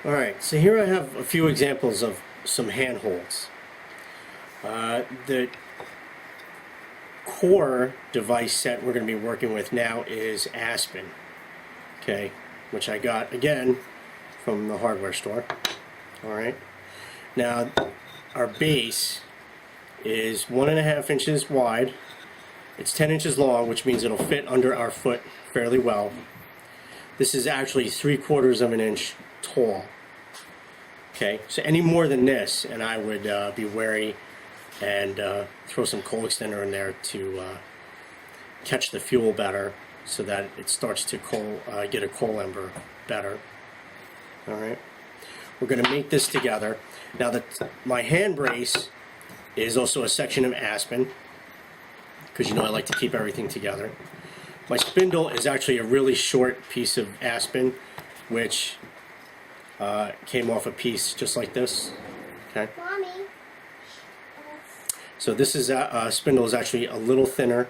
Alright, so here I have a few examples of some handholds. The core device set we're going to be working with now is Aspen, okay, which I got again from the hardware store. Alright, now our base is 1.5 inches wide, it's 10 inches long, which means it'll fit under our foot fairly well. This is actually 3/4 of an inch tall. Okay, so any more than this, and I would be wary and throw some coal extender in there to catch the fuel better, so that it starts to get a coal ember better. All right, we're going to make this together. Now, my hand brace is also a section of Aspen, because you know I like to keep everything together. My spindle is actually a really short piece of Aspen, which came off a piece just like this. Okay. Mommy. So this is spindle is actually a little thinner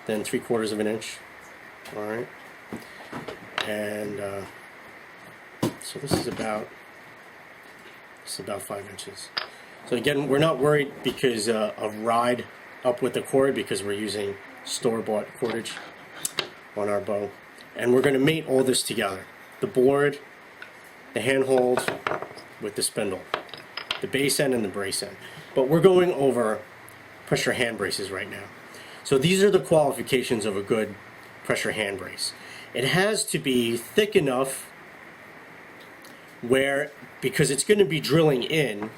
than 3/4 of an inch. All right. And so this is about 5 inches. So again, we're not worried because of ride up with the cord, because we're using store-bought cordage on our bow, and we're going to mate all this together: the board, the handhold with the spindle, the base end and the brace end. But we're going over pressure hand braces right now. So these are the qualifications of a good pressure hand brace. It has to be thick enough where, because it's going to be drilling in,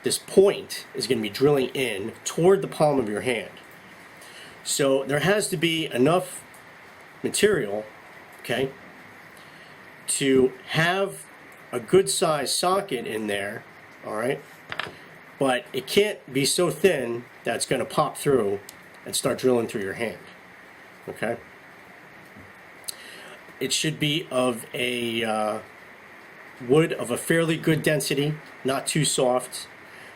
this point is going to be drilling in toward the palm of your hand. So there has to be enough material, okay, to have a good size socket in there, all right, but it can't be so thin that it's going to pop through and start drilling through your hand, okay. It should be of a wood of a fairly good density, not too soft.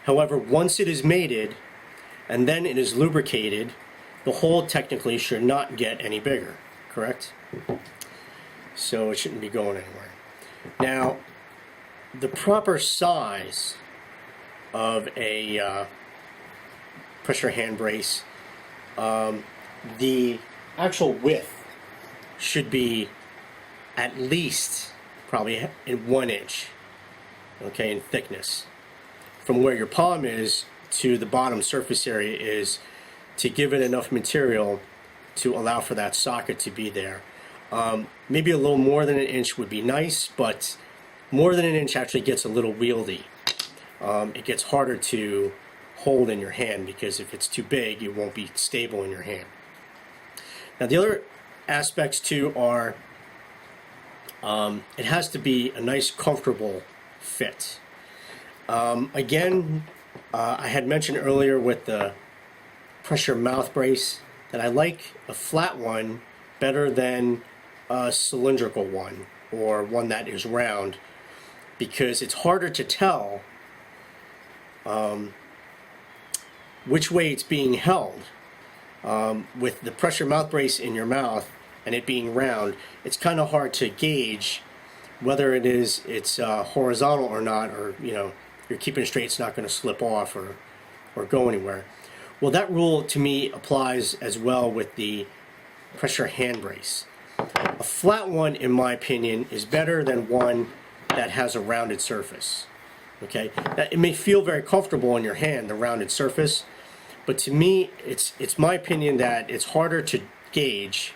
However, once it is mated and then it is lubricated, the hole technically should not get any bigger, correct? So it shouldn't be going anywhere. Now, the proper size of a pressure hand brace, the actual width should be at least probably in 1 inch, okay, in thickness. From where your palm is to the bottom surface area is, to give it enough material to allow for that socket to be there. Maybe a little more than 1 inch would be nice, but more than 1 inch actually gets a little wieldy. It gets harder to hold in your hand, because if it's too big, it won't be stable in your hand. Now, the other aspects too are, it has to be a nice, comfortable fit. Again, I had mentioned earlier with the pressure mouth brace that I like a flat one better than a cylindrical one, or one that is round, because it's harder to tell which way it's being held. With the pressure mouth brace in your mouth and it being round, it's kind of hard to gauge whether it's horizontal or not, or you're keeping it straight, it's not going to slip off or go anywhere. Well, that rule to me applies as well with the pressure hand brace. A flat one, in my opinion, is better than one that has a rounded surface. Okay, now, it may feel very comfortable on your hand, the rounded surface, but to me, it's my opinion that it's harder to gauge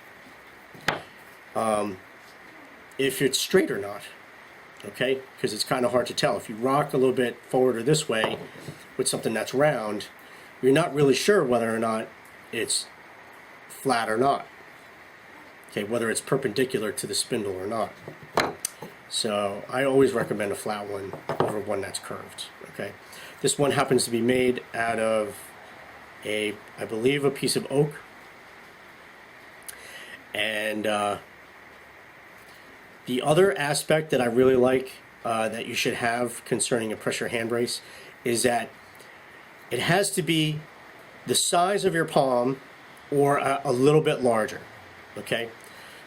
if it's straight or not. Okay, because it's kind of hard to tell. If you rock a little bit forward or this way with something that's round, you're not really sure whether or not it's flat or not. Okay, whether it's perpendicular to the spindle or not. So I always recommend a flat one over one that's curved. Okay, this one happens to be made out of I believe a piece of oak, and the other aspect that I really like that you should have concerning a pressure hand brace is that it has to be the size of your palm or a little bit larger. Okay,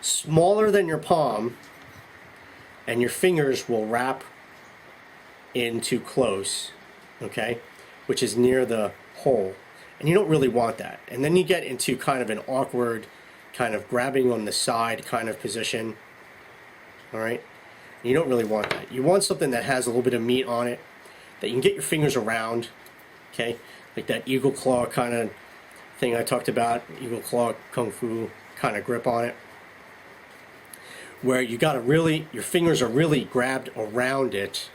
smaller than your palm and your fingers will wrap in too close, okay, which is near the hole, and you don't really want that. And then you get into kind of an awkward kind of grabbing on the side kind of position, all right? You don't really want that. You want something that has a little bit of meat on it, that you can get your fingers around, okay, like that eagle claw kind of thing I talked about, eagle claw kung fu kind of grip on it, where you got to really, your fingers are really grabbed around it,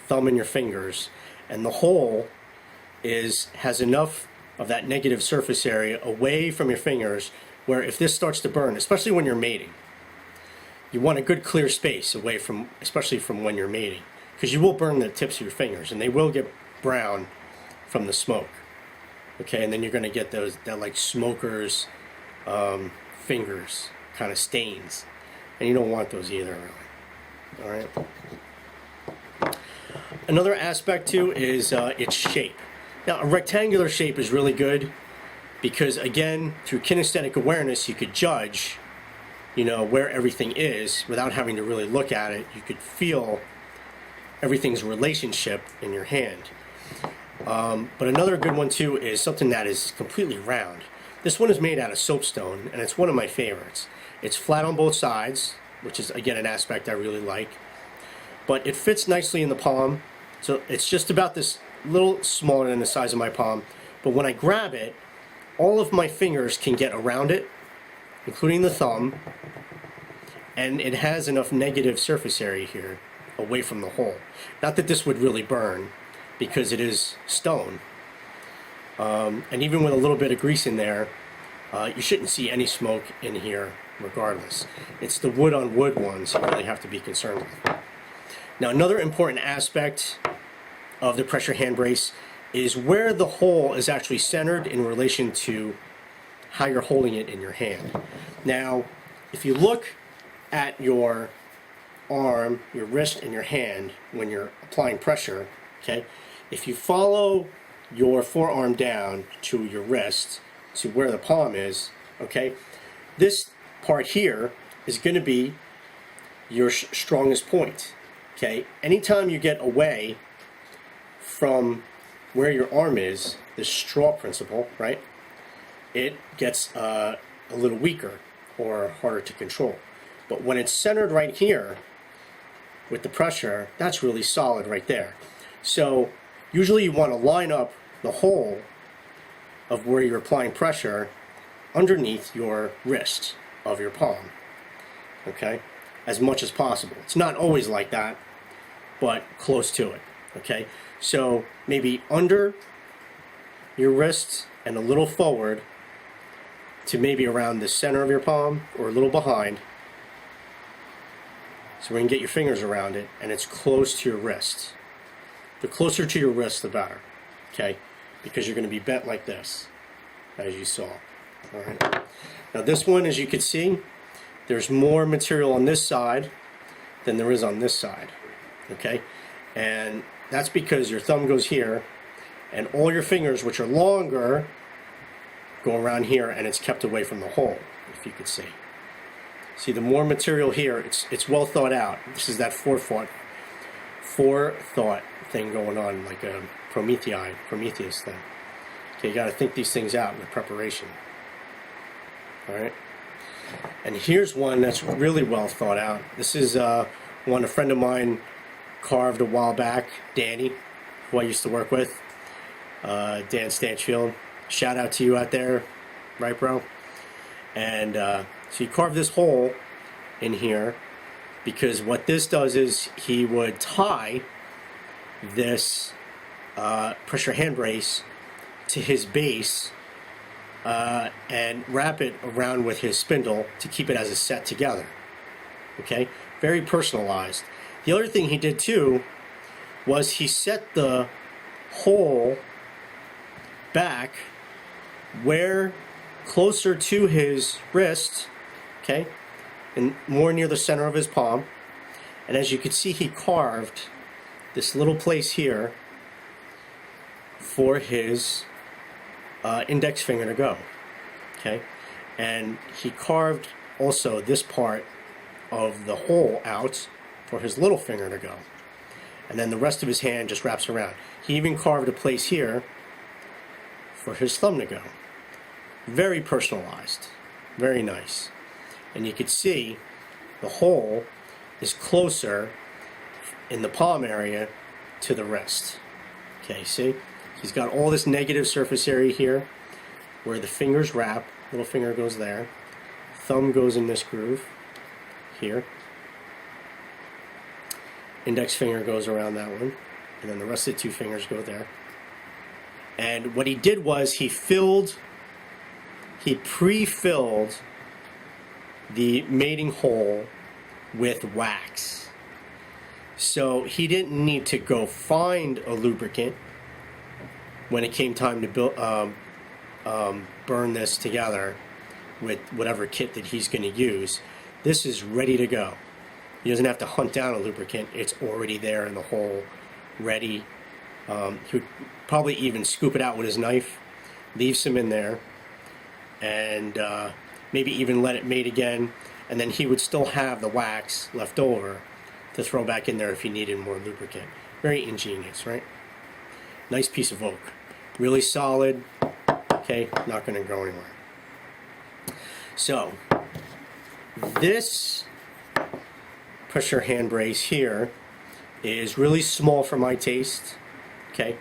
thumb and your fingers, and the hole has enough of that negative surface area away from your fingers where if this starts to burn, especially when you're mating, you want a good clear space away from, especially from when you're mating, because you will burn the tips of your fingers and they will get brown from the smoke. Okay, and then you're going to get that like smoker's fingers kind of stains, and you don't want those either, really. All right. Another aspect too is its shape. Now, a rectangular shape is really good because, again, through kinesthetic awareness, you could judge, you know, where everything is without having to really look at it. You could feel everything's relationship in your hand. But another good one too is something that is completely round. This one is made out of soapstone, and it's one of my favorites. It's flat on both sides, which is, again, an aspect I really like. But it fits nicely in the palm, so it's just about this little smaller than the size of my palm. But when I grab it, all of my fingers can get around it, including the thumb, and it has enough negative surface area here away from the hole. Not that this would really burn, because it is stone. And even with a little bit of grease in there, you shouldn't see any smoke in here regardless. It's the wood on wood ones you really have to be concerned with. Now, another important aspect of the pressure hand brace is where the hole is actually centered in relation to how you're holding it in your hand. Now, if you look at your arm, your wrist, and your hand when you're applying pressure, okay, if you follow your forearm down to your wrist, to where the palm is, okay, this part here is going to be your strongest point, okay? Anytime you get away from where your arm is, the straw principle, right, it gets a little weaker or harder to control. But when it's centered right here with the pressure, that's really solid right there. So usually you want to line up the hole of where you're applying pressure underneath your wrist of your palm, okay, as much as possible. It's not always like that, but close to it, okay? So maybe under your wrist and a little forward to maybe around the center of your palm or a little behind, so we can get your fingers around it and it's close to your wrist. The closer to your wrist, the better, okay? Because you're going to be bent like this, as you saw. All right. Now this one, as you can see, there's more material on this side than there is on this side, okay? And that's because your thumb goes here, and all your fingers, which are longer, go around here, and it's kept away from the hole, if you could see. See, the more material here, it's well thought out. This is that forethought thing going on, like a Prometheus thing. Okay, you got to think these things out in the preparation. All right. And here's one that's really well thought out. This is one a friend of mine carved a while back, Danny, who I used to work with, Dan Stanchfield. Shout out to you out there, right, bro? And so he carved this hole in here because what this does is he would tie this pressure hand brace to his base and wrap it around with his spindle to keep it as a set together. Okay, very personalized. The other thing he did too was he set the hole back where closer to his wrist, okay, and more near the center of his palm. And as you can see, he carved this little place here for his index finger to go, okay? And he carved also this part of the hole out for his little finger to go. And then the rest of his hand just wraps around. He even carved a place here for his thumb to go. Very personalized. Very nice. And you can see the hole is closer in the palm area to the wrist. Okay, see? He's got all this negative surface area here where the fingers wrap. Little finger goes there. Thumb goes in this groove here. Index finger goes around that one. And then the rest of the two fingers go there. And what he did was he pre-filled the mating hole with wax. So he didn't need to go find a lubricant when it came time to burn this together with whatever kit that he's going to use. This is ready to go. He doesn't have to hunt down a lubricant. It's already there in the hole, ready. He would probably even scoop it out with his knife, leave some in there, and maybe even let it mate again, and then he would still have the wax left over to throw back in there if he needed more lubricant. Very ingenious, right? Nice piece of oak. Really solid. Okay, not going to go anywhere. So, this pressure hand brace here is really small for my taste. Okay,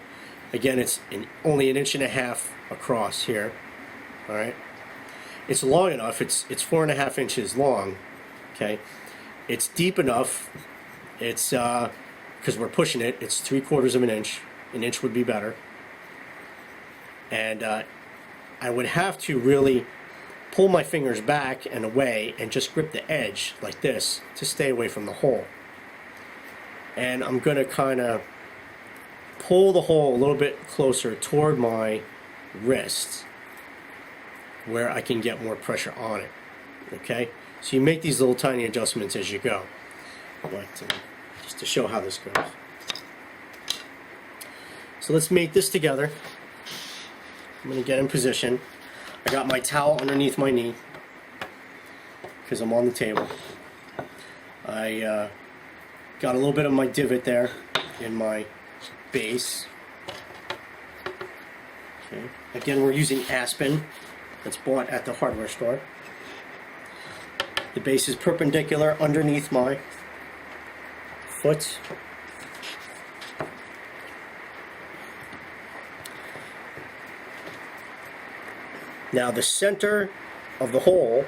again, it's only 1.5 inches across here. All right, it's long enough. It's 4.5 inches long. Okay, it's deep enough. It's because we're pushing it. It's 3/4 of an inch. An inch would be better. And I would have to really pull my fingers back and away and just grip the edge like this to stay away from the hole. And I'm going to kind of pull the hole a little bit closer toward my wrist where I can get more pressure on it. Okay? So you make these little tiny adjustments as you go. But just to show how this goes. So let's mate this together. I'm going to get in position. I got my towel underneath my knee because I'm on the table. I got a little bit of my divot there in my base. Okay. Again, we're using aspen that's bought at the hardware store. The base is perpendicular underneath my foot. Now the center of the hole,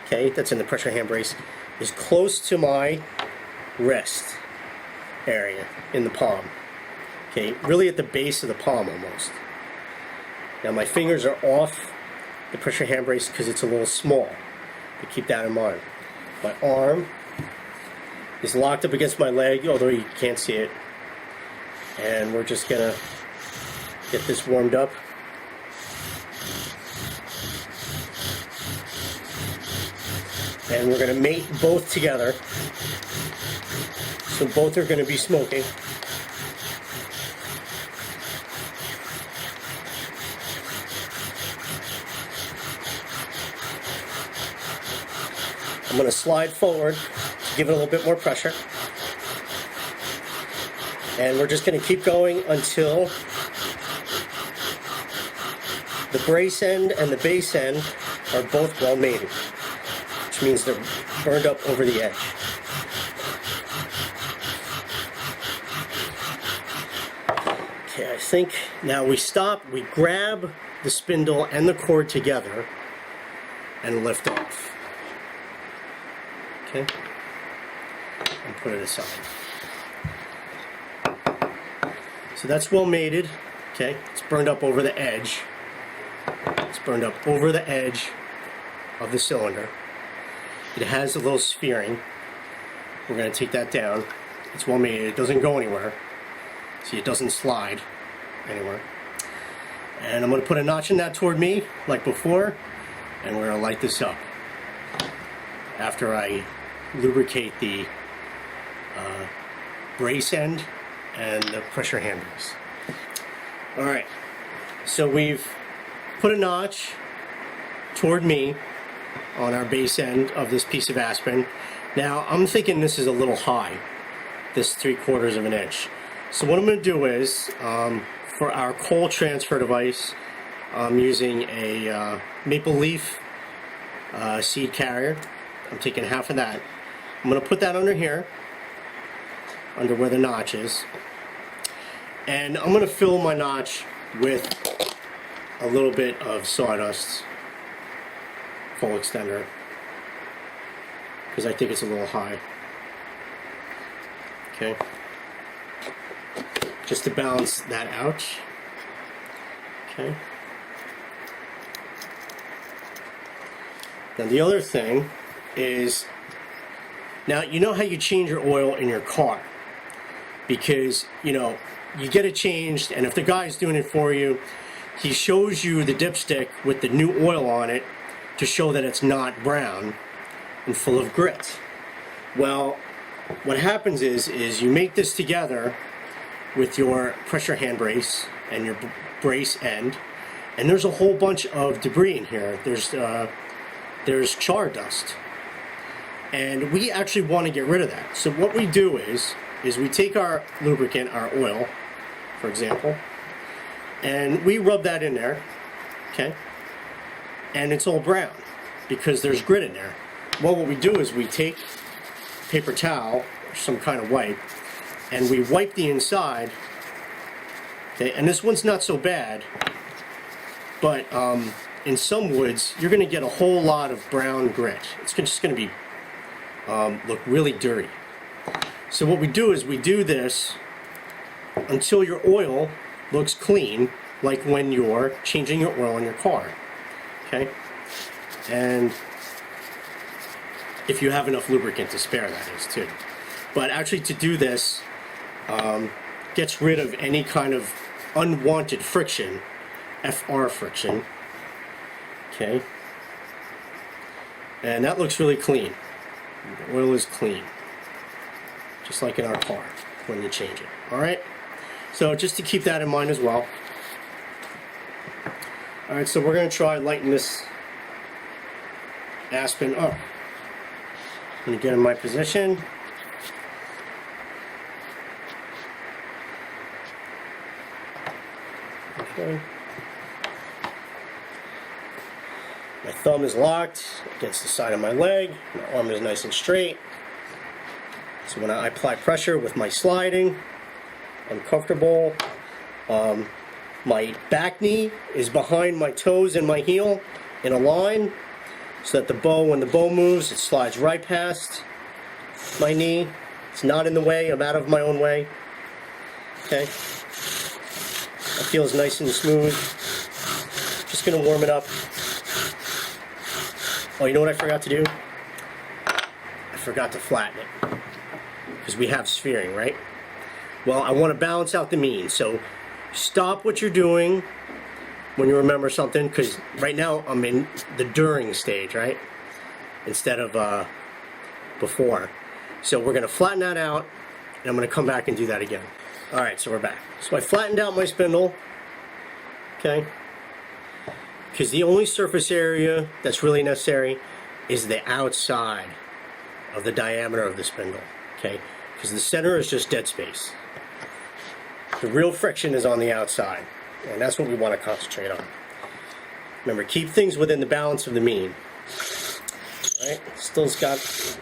okay, that's in the pressure hand brace, is close to my wrist area in the palm. Okay, really at the base of the palm almost. Now my fingers are off the pressure hand brace because it's a little small. But keep that in mind. My arm is locked up against my leg, although you can't see it. And we're just gonna get this warmed up. And we're going to mate both together. So both are going to be smoking. I'm going to slide forward to give it a little bit more pressure. And we're just going to keep going until the brace end and the base end are both well mated. Which means they're burned up over the edge. Okay, I think now we stop, we grab the spindle and the cord together and lift off. Okay? And put it aside. So that's well mated. Okay? It's burned up over the edge. It's burned up over the edge of the cylinder. It has a little sphering. We're going to take that down. It's well made. It doesn't go anywhere. See, it doesn't slide anywhere. And I'm going to put a notch in that toward me, like before, and we're going to light this up after I lubricate the brace end and the pressure hand brace. Alright, so we've put a notch toward me on our base end of this piece of aspen, Now I'm thinking this is a little high, this 3/4 of an inch. So what I'm going to do is, for our coal transfer device, I'm using a maple leaf seed carrier. I'm taking half of that. I'm going to put that under here, under where the notch is. And I'm going to fill my notch with a little bit of sawdust coal extender, because I think it's a little high. Okay. Just to balance that out. Okay. Now the other thing is, now you know how you change your oil in your car, because you know you get it changed, and if the guy's doing it for you, he shows you the dipstick with the new oil on it to show that it's not brown and full of grit. Well, what happens is you make this together with your pressure hand brace and your brace end, and there's a whole bunch of debris in here. There's char dust, and we actually want to get rid of that. So what we do is we take our lubricant, our oil, for example, and we rub that in there, okay? And it's all brown because there's grit in there. Well, what we do is we take paper towel or some kind of wipe, and we wipe the inside. Okay, and this one's not so bad, but in some woods you're going to get a whole lot of brown grit. It's just going to be look really dirty. So what we do is we do this until your oil looks clean, like when you're changing your oil in your car. Okay, and if you have enough lubricant to spare, that is too. But actually, to do this gets rid of any kind of unwanted friction, FR friction. Okay, and that looks really clean. The oil is clean, just like in our car when you change it. All right, so just to keep that in mind as well. All right, so we're going to try lighten this aspen up. I'm going to get in my position. Okay. My thumb is locked against the side of my leg. My arm is nice and straight. So when I apply pressure with my sliding, I'm comfortable. My back knee is behind my toes and my heel in a line, so that the bow, when the bow moves, it slides right past my knee. It's not in the way. I'm out of my own way. Okay. It feels nice and smooth. Just going to warm it up. Oh, you know what I forgot to do? I forgot to flatten it, because we have sphering, right? Well, I want to balance out the mean, so stop what you're doing when you remember something, because right now I'm in the during stage, right? Instead of before. So we're going to flatten that out, and I'm going to come back and do that again. Alright, so we're back. So I flattened out my spindle, okay? Because the only surface area that's really necessary is the outside of the diameter of the spindle, okay? Because the center is just dead space. The real friction is on the outside, and that's what we want to concentrate on. Remember, keep things within the balance of the mean. All right,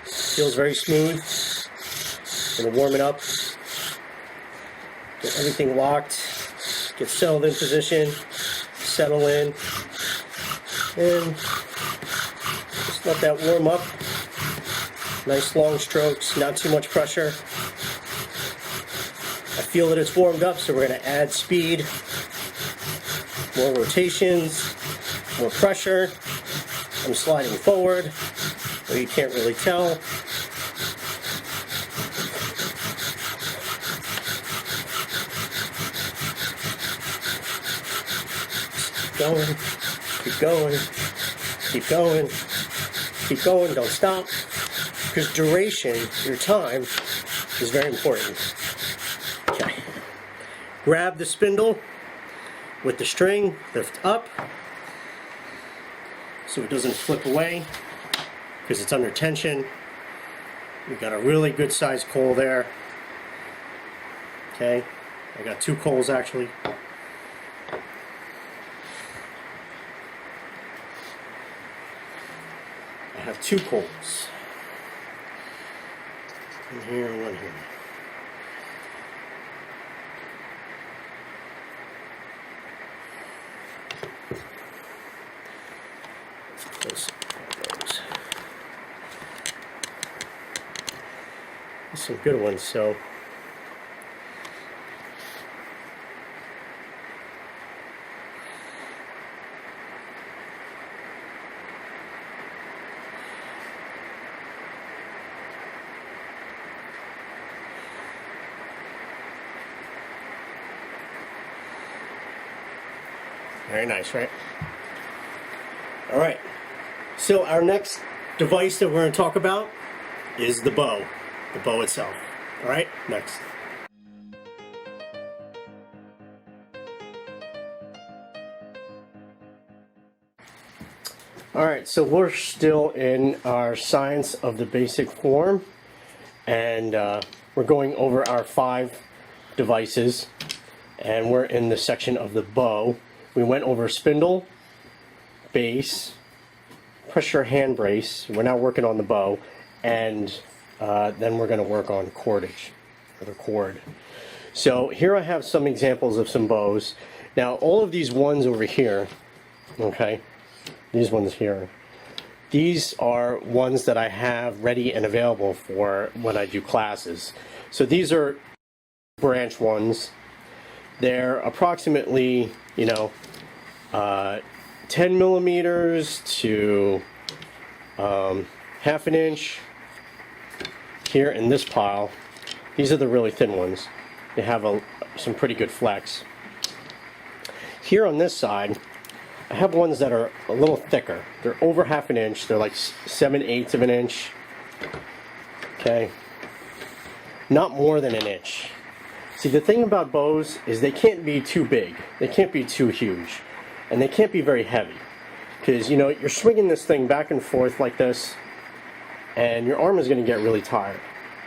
feels very smooth. Gonna warm it up. Get everything locked. Get settled in position. Settle in, and just let that warm up. Nice long strokes, not too much pressure. I feel that it's warmed up, so we're going to add speed, more rotations, more pressure. I'm sliding forward, though you can't really tell. Going, keep going, keep going, keep going, don't stop. Because duration, your time, is very important. Okay. Grab the spindle with the string, lift up so it doesn't flip away because it's under tension. We got a really good sized coal there. Okay, I got 2 coals actually. I have 2 coals. One here and one here. There's some good ones, so very nice, right? All right. So our next device that we're going to talk about is the bow itself. All right, next. All right, so we're still in our science of the basic form, and we're going over our 5 devices, and we're in the section of the bow. We went over spindle, base, pressure hand brace. We're now working on the bow, and then we're going to work on cordage, or the cord. So here I have some examples of some bows. Now all of these ones over here, okay, these ones here, these are ones that I have ready and available for when I do classes. So these are branch ones. They're approximately, 10 millimeters to half an inch. Here in this pile, these are the really thin ones. They have some pretty good flex. Here on this side, I have ones that are a little thicker. They're over half an inch. They're like 7/8 of an inch. Okay, not more than an inch. See, the thing about bows is they can't be too big. They can't be too huge. And they can't be very heavy. Because, you're swinging this thing back and forth like this, and your arm is going to get really tired.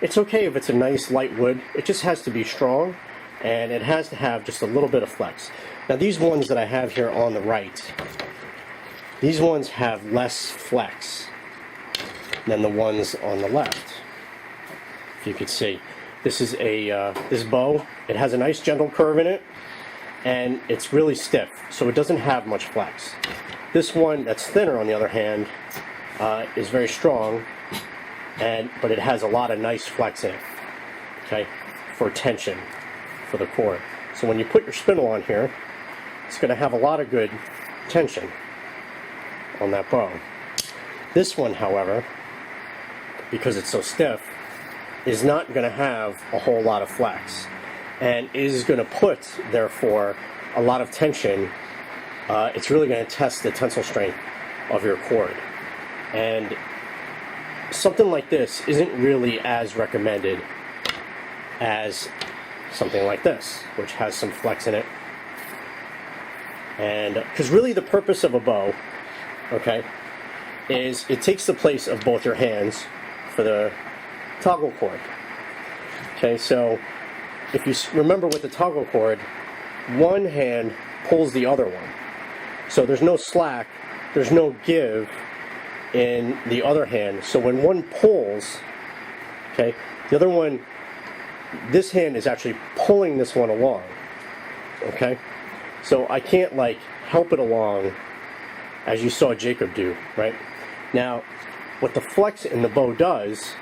It's okay if it's a nice light wood. It just has to be strong, and it has to have just a little bit of flex. Now these ones that I have here on the right, these ones have less flex than the ones on the left. If you could see. This is this bow. It has a nice gentle curve in it, and it's really stiff, so it doesn't have much flex. This one that's thinner, on the other hand, is very strong, but it has a lot of nice flex in it, okay, for tension for the cord. So when you put your spindle on here, it's going to have a lot of good tension on that bow. This one, however, because it's so stiff, is not going to have a whole lot of flex, and is going to put, therefore, a lot of tension. It's really going to test the tensile strength of your cord. And something like this isn't really as recommended as something like this, which has some flex in it. And because really the purpose of a bow, okay, is it takes the place of both your hands for the toggle cord. Okay, so if you remember with the toggle cord, one hand pulls the other one. So there's no slack, there's no give in the other hand. So when one pulls, okay, the other one, this hand is actually pulling this one along. Okay, so I can't like help it along as you saw Jacob do, right? Now, what the flex in the bow does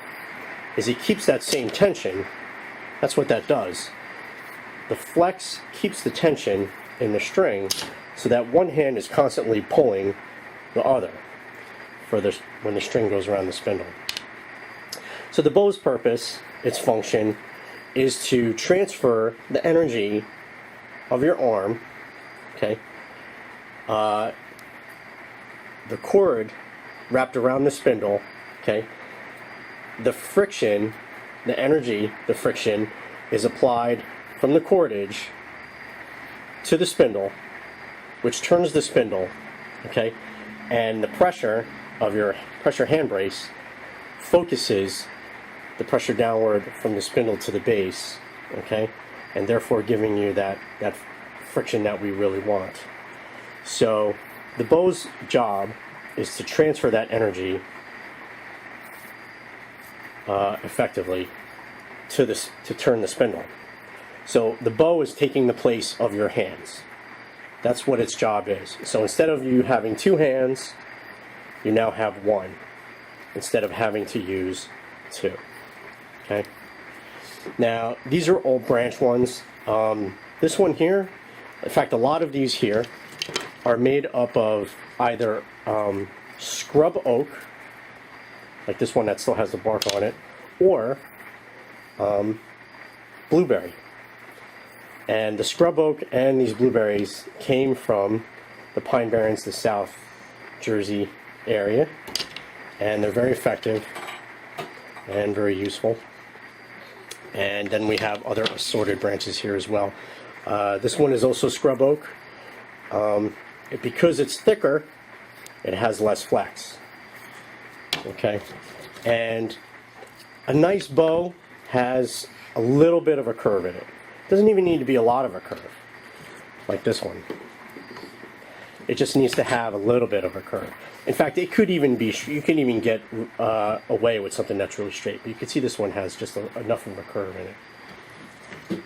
is it keeps that same tension. That's what that does. The flex keeps the tension in the string so that one hand is constantly pulling the other for this when the string goes around the spindle. So the bow's purpose, its function, is to transfer the energy of your arm, okay, the cord wrapped around the spindle, okay, the friction, the energy, the friction is applied from the cordage to the spindle, which turns the spindle, okay, and the pressure of your pressure hand brace focuses the pressure downward from the spindle to the base, okay, and therefore giving you that friction that we really want. So the bow's job is to transfer that energy effectively to turn the spindle. So the bow is taking the place of your hands. That's what its job is. So instead of you having two hands, you now have one, instead of having to use two. Okay. Now these are all branch ones. This one here, in fact, a lot of these here are made up of either scrub oak, like this one that still has the bark on it, or blueberry. And the scrub oak and these blueberries came from the Pine Barrens, the South Jersey area, and they're very effective and very useful. And then we have other assorted branches here as well. This one is also scrub oak. Because it's thicker, it has less flex. Okay, and a nice bow has a little bit of a curve in it. Doesn't even need to be a lot of a curve, like this one. It just needs to have a little bit of a curve. In fact, it could even be, you can even get away with something that's really straight. But you can see this one has just enough of a curve in it.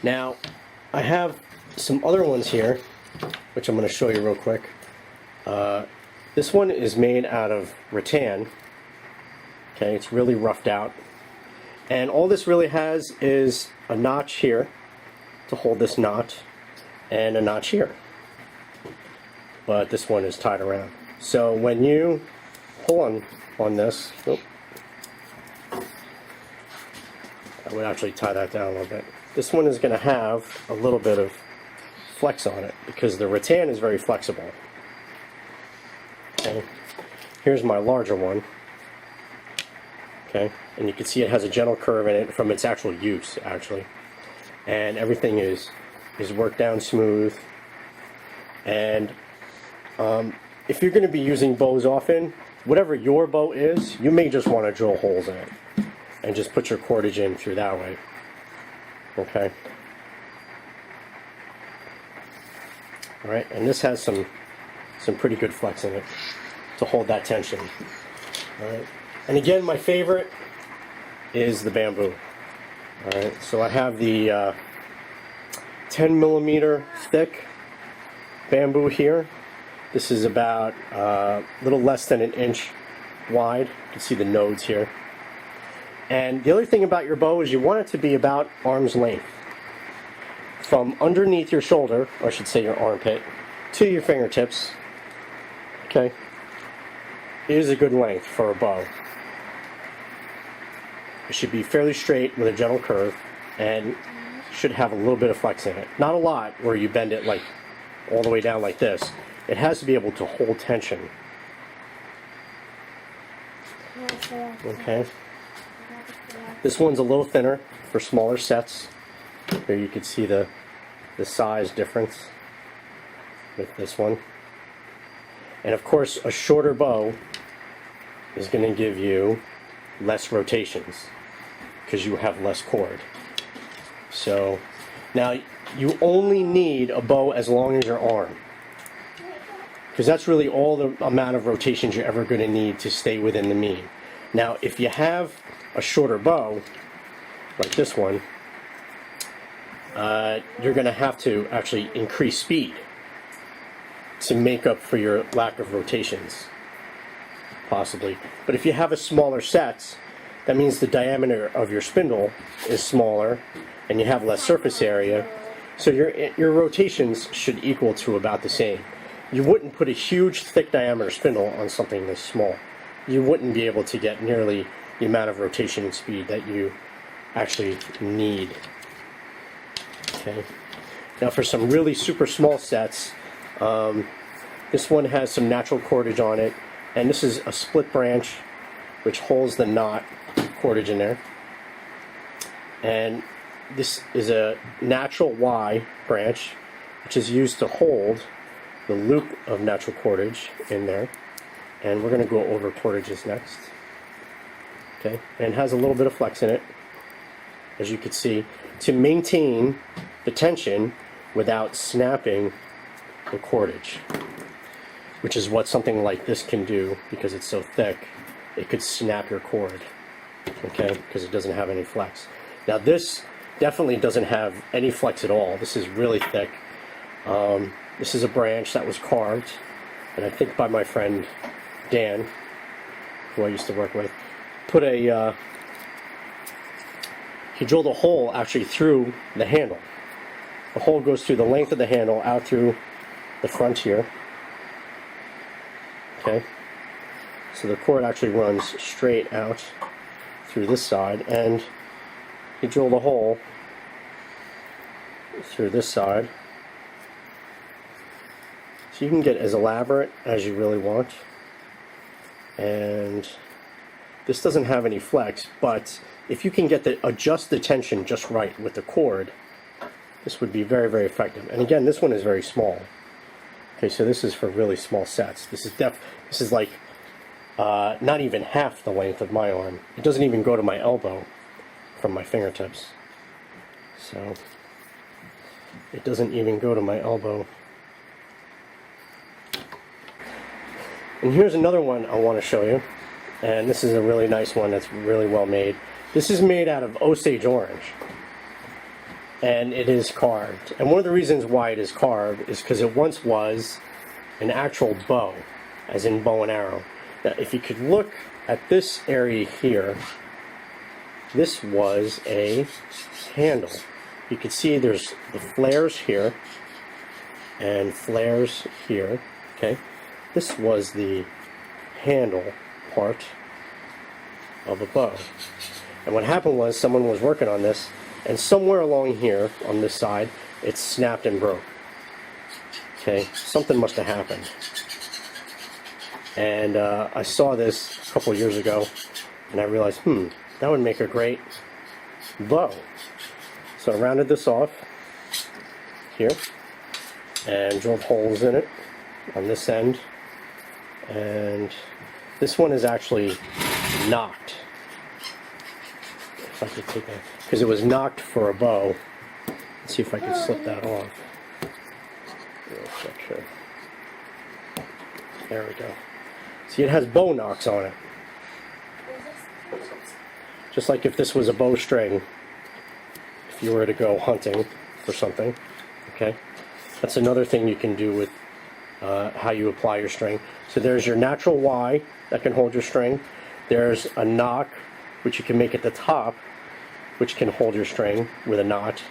Now, I have some other ones here, which I'm going to show you real quick. This one is made out of rattan. Okay, it's really roughed out. And all this really has is a notch here to hold this knot, and a notch here. But this one is tied around. So when you pull on this, I would actually tie that down a little bit. This one is going to have a little bit of flex on it because the rattan is very flexible. Okay. Here's my larger one. Okay, and you can see it has a gentle curve in it from its actual use, actually, and everything is worked down smooth. And if you're going to be using bows often, whatever your bow is, you may just want to drill holes in it and just put your cordage in through that way. Okay. All right, and this has some pretty good flex in it to hold that tension. All right. And again, my favorite is the bamboo. Alright, so I have the 10 millimeter thick bamboo here. This is about a little less than an inch wide. You can see the nodes here. And the other thing about your bow is you want it to be about arm's length. From underneath your shoulder, or I should say your armpit, to your fingertips. Okay, is a good length for a bow. It should be fairly straight with a gentle curve, and should have a little bit of flex in it. Not a lot, where you bend it like all the way down like this. It has to be able to hold tension. Okay. This one's a little thinner for smaller sets. Here you can see the size difference with this one. And of course, a shorter bow is going to give you less rotations because you have less cord. So now you only need a bow as long as your arm, because that's really all the amount of rotations you're ever going to need to stay within the mean. Now if you have a shorter bow like this one, you're going to have to actually increase speed to make up for your lack of rotations, possibly. But if you have a smaller set, that means the diameter of your spindle is smaller and you have less surface area, so your rotations should equal to about the same. You wouldn't put a huge thick diameter spindle on something this small. You wouldn't be able to get nearly the amount of rotation and speed that you actually need. Okay. Now for some really super small sets, this one has some natural cordage on it, and this is a split branch which holds the knot cordage in there. And this is a natural Y branch which is used to hold the loop of natural cordage in there. And we're going to go over cordages next. Okay, and it has a little bit of flex in it, as you can see, to maintain the tension without snapping the cordage, which is what something like this can do because it's so thick. It could snap your cord, okay, because it doesn't have any flex. Now this definitely doesn't have any flex at all. This is really thick. This is a branch that was carved, and I think by my friend Dan, who I used to work with, put a, he drilled a hole actually through the handle. The hole goes through the length of the handle out through the front here. Okay, so the cord actually runs straight out through this side, and he drilled a hole through this side. So you can get as elaborate as you really want. And this doesn't have any flex, but if you can get adjust the tension just right with the cord, this would be very, very effective. And again, this one is very small. Okay, so this is for really small sets. This is like not even half the length of my arm. It doesn't even go to my elbow from my fingertips. So it doesn't even go to my elbow. And here's another one I want to show you. And this is a really nice one that's really well made. This is made out of Osage orange. And it is carved. And one of the reasons why it is carved is because it once was an actual bow, as in bow and arrow. Now, if you could look at this area here, this was a handle. You can see there's the flares here and flares here. Okay, this was the handle part of a bow. And what happened was someone was working on this, and somewhere along here on this side it snapped and broke. Okay, something must have happened. And I saw this a couple years ago, and I realized, that would make a great bow. So I rounded this off here and drilled holes in it on this end, and this one is actually knocked. If I could take that, because it was knocked for a bow. Let's see if I can slip that off. Real quick here. There we go. See, it has bow knocks on it. Just like if this was a bowstring, if you were to go hunting for something. Okay, that's another thing you can do with how you apply your string. So there's your natural Y that can hold your string. There's a knock, which you can make at the top, which can hold your string with a knot.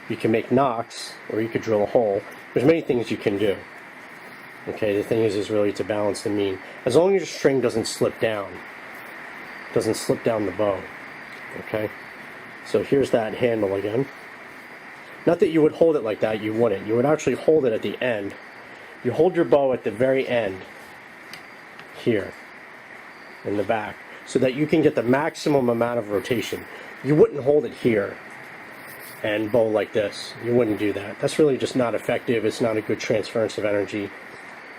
You can make knocks, or you could drill a hole. There's many things you can do. Okay, the thing is really to balance the mean. As long as your string doesn't slip down the bow. Okay, so here's that handle again. Not that you would hold it like that, you wouldn't. You would actually hold it at the end. You hold your bow at the very end, here, in the back, so that you can get the maximum amount of rotation. You wouldn't hold it here and bow like this. You wouldn't do that. That's really just not effective. It's not a good transference of energy.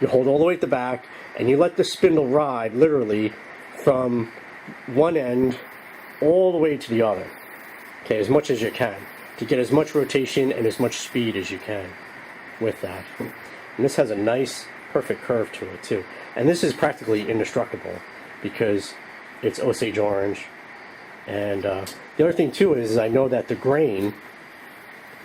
You hold all the way at the back, and you let the spindle ride, literally, from one end all the way to the other. Okay, as much as you can, to get as much rotation and as much speed as you can with that. And this has a nice, perfect curve to it, too. And this is practically indestructible, because it's Osage orange. And the other thing, too, is I know that the grain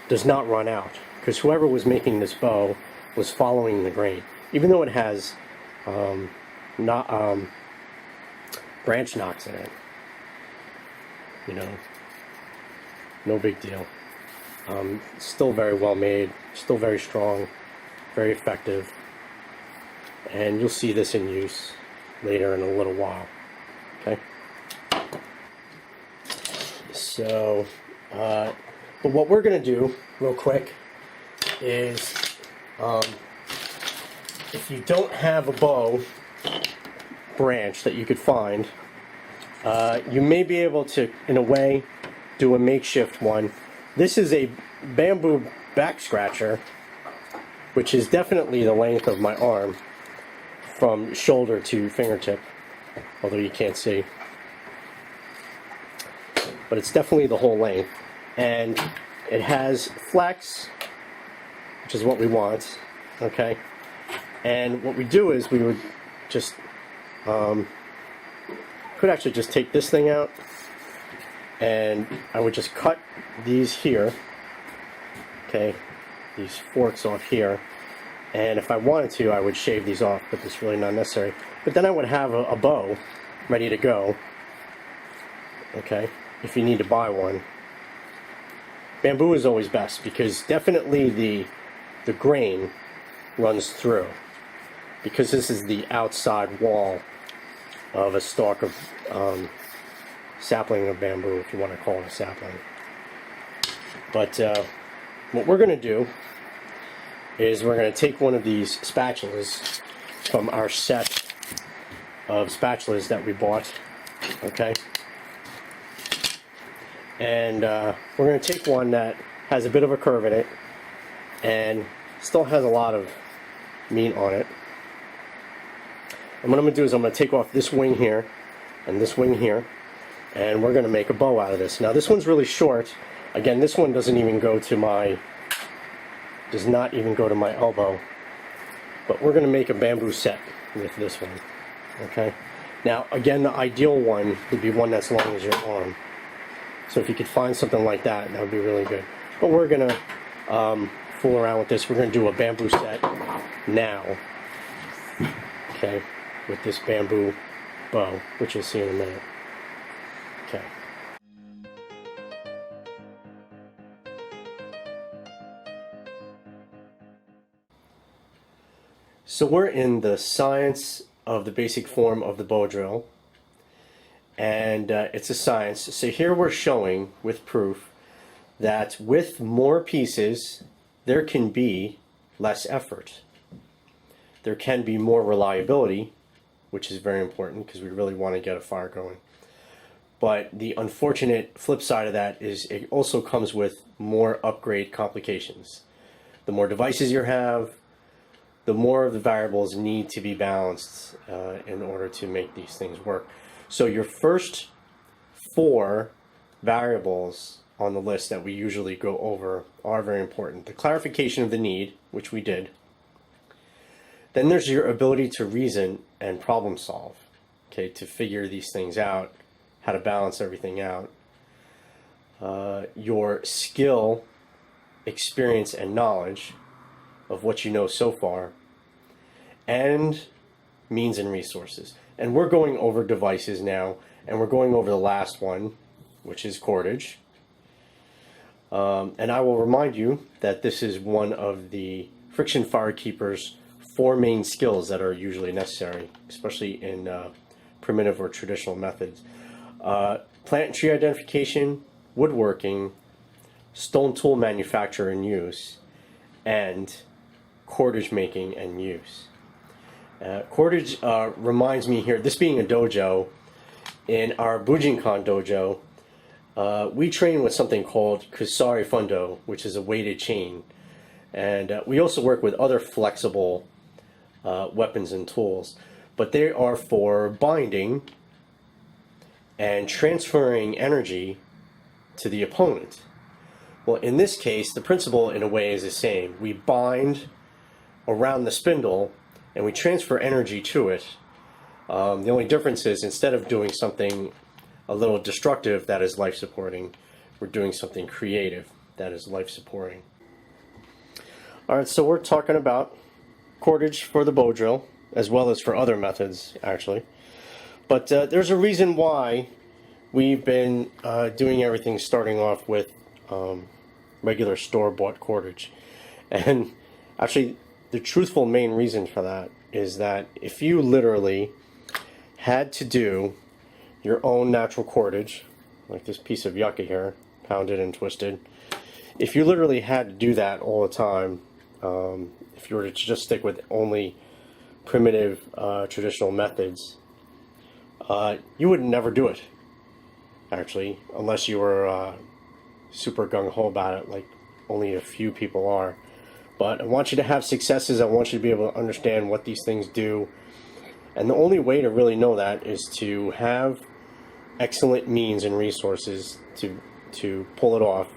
does not run out, because whoever was making this bow was following the grain. Even though it has branch knocks in it, you know, no big deal. Still very well made, still very strong, very effective, and you'll see this in use later in a little while. Okay. So, but what we're going to do real quick is, if you don't have a bow branch that you could find, you may be able to, in a way, do a makeshift one. This is a bamboo back scratcher, which is definitely the length of my arm from shoulder to fingertip, although you can't see. but it's definitely the whole length. And it has flex, which is what we want, okay? And what we do is we would just, could actually just take this thing out, and I would just cut these here, okay, these forks off here, and if I wanted to, I would shave these off, but it's really not necessary. But then I would have a bow ready to go, okay, if you need to buy one. Bamboo is always best because definitely the grain runs through, because this is the outside wall of a stalk of sapling of bamboo, if you want to call it a sapling. But what we're going to do is we're going to take one of these spatulas from our set of spatulas that we bought, okay? And we're going to take one that has a bit of a curve in it and still has a lot of meat on it. And what I'm going to do is I'm going to take off this wing here and this wing here, and we're going to make a bow out of this. Now this one's really short. Again, this one does not even go to my elbow, but we're going to make a bamboo set with this one, okay? Now again, the ideal one would be one that's long as your arm. So if you could find something like that, that would be really good. But we're going to fool around with this. We're going to do a bamboo set now, okay, with this bamboo bow, which you'll see in a minute. Okay. So we're in the science of the basic form of the bow drill, and it's a science. So here we're showing with proof that with more pieces there can be less effort. There can be more reliability, which is very important because we really want to get a fire going. But the unfortunate flip side of that is it also comes with more upgrade complications. The more devices you have, the more of the variables need to be balanced in order to make these things work. So your first 4 variables on the list that we usually go over are very important. The clarification of the need, which we did. Then there's your ability to reason and problem solve, okay, to figure these things out, how to balance everything out. Your skill, experience, and knowledge of what you know so far, and means and resources. And we're going over devices now, and we're going over the last one, which is cordage. And I will remind you that this is one of the friction firekeeper's 4 main skills that are usually necessary, especially in primitive or traditional methods. Plant and tree identification, woodworking, stone tool manufacture and use, and cordage making and use. Cordage reminds me here, this being a dojo, in our Bujinkan dojo, we train with something called Kusari Fundo, which is a weighted chain. And we also work with other flexible weapons and tools, but they are for binding and transferring energy to the opponent. Well, in this case, the principle in a way is the same. We bind around the spindle and we transfer energy to it. The only difference is instead of doing something a little destructive that is life-supporting, we're doing something creative that is life-supporting. Alright, so we're talking about cordage for the bow drill, as well as for other methods, actually. But there's a reason why we've been doing everything starting off with regular store-bought cordage. And actually, the truthful main reason for that is that if you literally had to do your own natural cordage, like this piece of yucca here, pounded and twisted, if you literally had to do that all the time, if you were to just stick with only primitive traditional methods, you would never do it, actually, unless you were super gung-ho about it, like only a few people are. But I want you to have successes. I want you to be able to understand what these things do. And the only way to really know that is to have excellent means and resources to pull it off,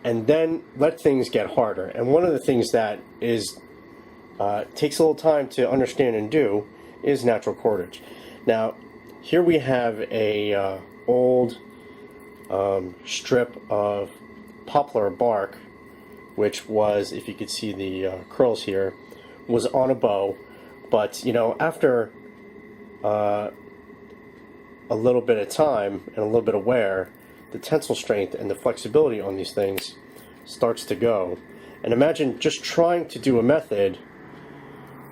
and then let things get harder. And one of the things that is takes a little time to understand and do is natural cordage. Now, here we have a old strip of poplar bark, which was, if you could see the curls here, was on a bow. But you know, after a little bit of time and a little bit of wear, the tensile strength and the flexibility on these things starts to go. And imagine just trying to do a method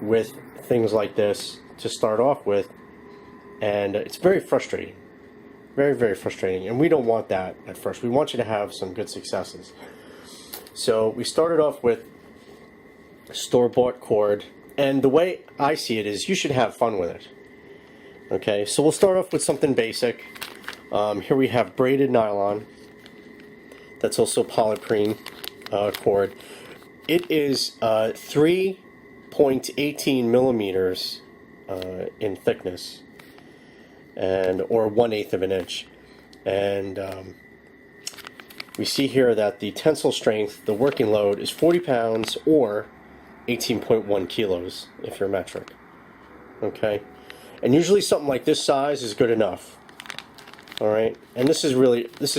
with things like this to start off with, and it's very frustrating. Very, very frustrating. And we don't want that at first. We want you to have some good successes. So we started off with store-bought cord, and the way I see it is you should have fun with it. Okay, so we'll start off with something basic. Here we have braided nylon. That's also polyprene cord. It is 3.18 millimeters in thickness, and or 1/8 of an inch. And we see here that the tensile strength, the working load, is 40 pounds or 18.1 kilos if you're metric. Okay, and usually something like this size is good enough. All right, and this is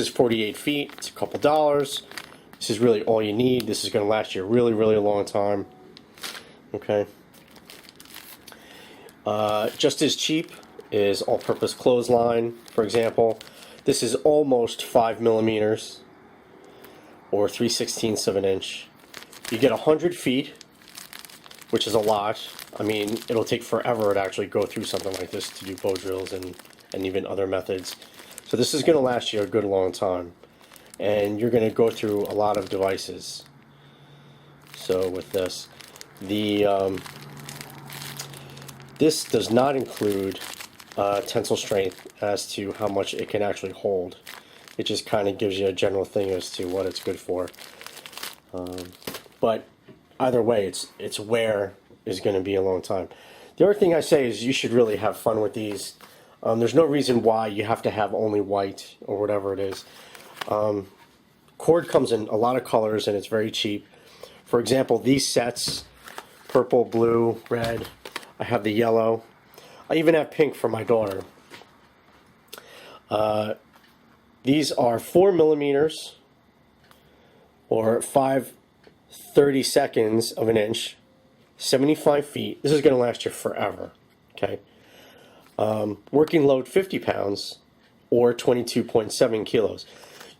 48 feet. It's a couple dollars. This is really all you need. This is going to last you a really, really long time. Okay. Just as cheap is all-purpose clothesline, for example. This is almost 5 millimeters or 3/16 of an inch. You get 100 feet, which is a lot. I mean, it'll take forever to actually go through something like this to do bow drills and even other methods. So this is going to last you a good long time, and you're going to go through a lot of devices. So with this, this does not include tensile strength as to how much it can actually hold. It just kind of gives you a general thing as to what it's good for. But either way, its wear is going to be a long time. The other thing I say is you should really have fun with these. There's no reason why you have to have only white or whatever it is. Cord comes in a lot of colors and it's very cheap. For example, these sets, purple, blue, red. I have the yellow. I even have pink for my daughter. These are 4 millimeters or 5/32 of an inch, 75 feet. This is going to last you forever. Okay. Working load 50 pounds or 22.7 kilos.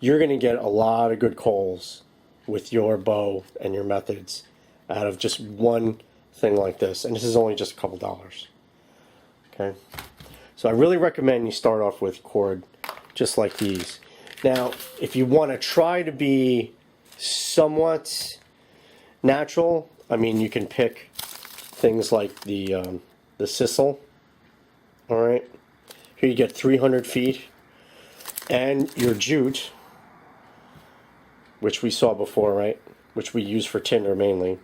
You're going to get a lot of good calls with your bow and your methods out of just one thing like this. And this is only just a couple dollars. Okay. So I really recommend you start off with cord just like these. Now, if you want to try to be somewhat natural, I mean, you can pick things like the sisal. All right, here you get 300 feet, and your jute, which we saw before, right? Which we use for tinder mainly.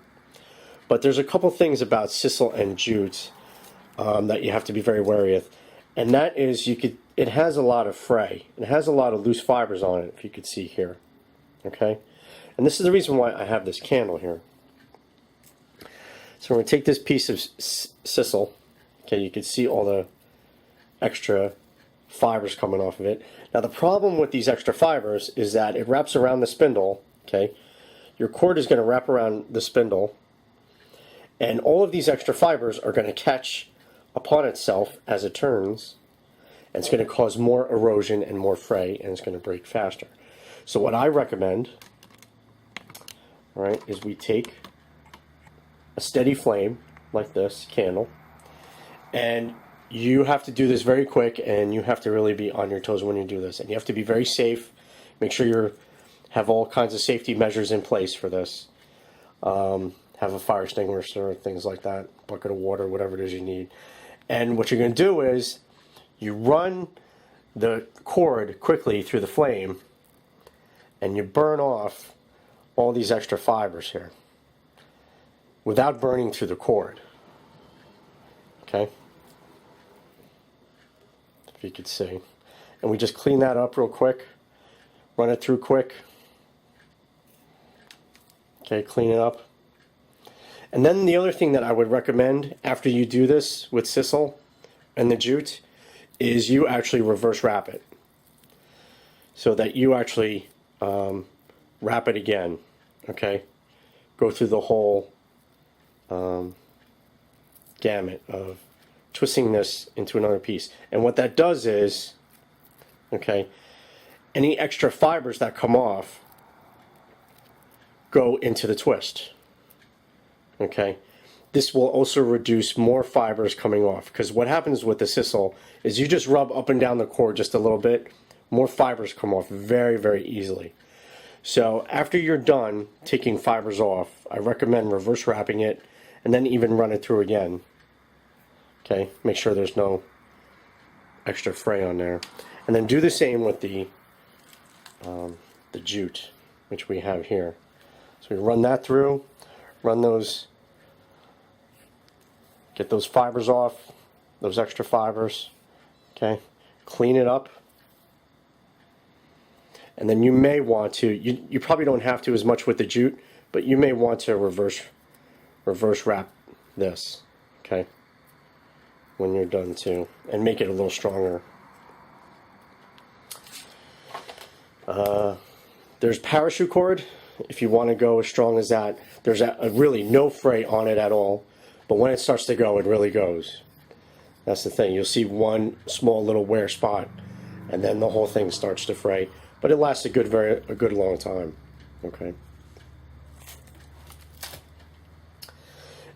But there's a couple things about sisal and jute that you have to be very wary of, and that is it has a lot of fray. It has a lot of loose fibers on it, if you could see here. Okay, and this is the reason why I have this candle here. So we're going to take this piece of sisal. Okay, you can see all the extra fibers coming off of it. Now the problem with these extra fibers is that it wraps around the spindle. Okay, your cord is going to wrap around the spindle, and all of these extra fibers are going to catch upon itself as it turns, and it's going to cause more erosion and more fray, and it's going to break faster. So what I recommend, all right, is we take a steady flame like this candle, and you have to do this very quick, and you have to really be on your toes when you do this, and you have to be very safe. Make sure you have all kinds of safety measures in place for this. Have a fire extinguisher, things like that, bucket of water, whatever it is you need. And what you're going to do is you run the cord quickly through the flame, and you burn off all these extra fibers here without burning through the cord. Okay? If you could see. and we just clean that up real quick, run it through quick. Okay, clean it up. And then the other thing that I would recommend after you do this with sisal and the jute is you actually reverse wrap it, so that you actually wrap it again. Okay, go through the whole gamut of twisting this into another piece. And what that does is, okay, any extra fibers that come off go into the twist. Okay, this will also reduce more fibers coming off, because what happens with the sisal is you just rub up and down the cord just a little bit, more fibers come off very, very easily. So after you're done taking fibers off, I recommend reverse wrapping it and then even run it through again. Okay, make sure there's no extra fray on there, and then do the same with the jute, which we have here. So we run that through, run those, get those fibers off, those extra fibers. Okay, clean it up, and then you may want to, you probably don't have to as much with the jute, but you may want to reverse wrap this, okay, when you're done too, and make it a little stronger. There's parachute cord if you want to go as strong as that. There's really no fray on it at all, but when it starts to go, it really goes. That's the thing. You'll see one small little wear spot, and then the whole thing starts to fray. But it lasts a good long time. Okay.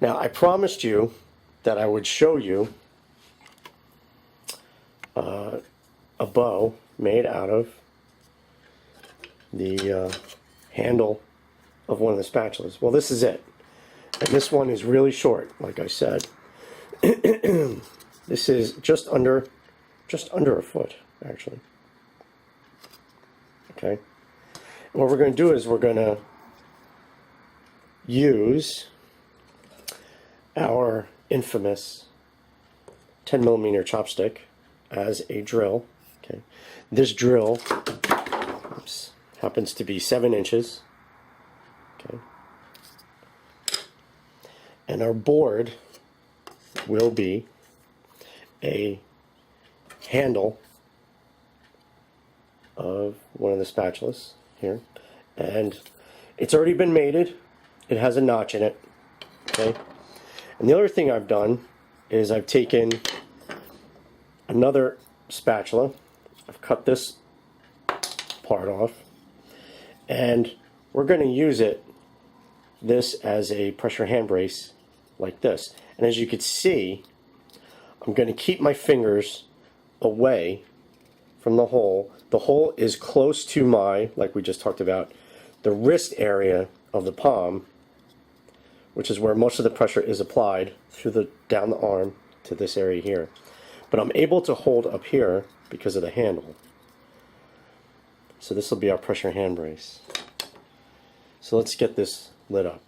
Now I promised you that I would show you a bow made out of the handle of one of the spatulas. Well, this is it, and this one is really short, like I said. This is just under a foot, actually. Okay. And what we're going to do is we're going to use our infamous 10mm chopstick as a drill. Okay. This drill, oops, happens to be 7 inches. Okay. And our board will be a handle of one of the spatulas here, and it's already been mated. It has a notch in it. Okay. And the other thing I've done is I've taken another spatula, I've cut this part off, and we're going to use this as a pressure hand brace like this. And as you can see, I'm going to keep my fingers away from the hole. The hole is close to my, like we just talked about, the wrist area of the palm, which is where most of the pressure is applied through down the arm to this area here. But I'm able to hold up here because of the handle. So this will be our pressure hand brace. So let's get this lit up.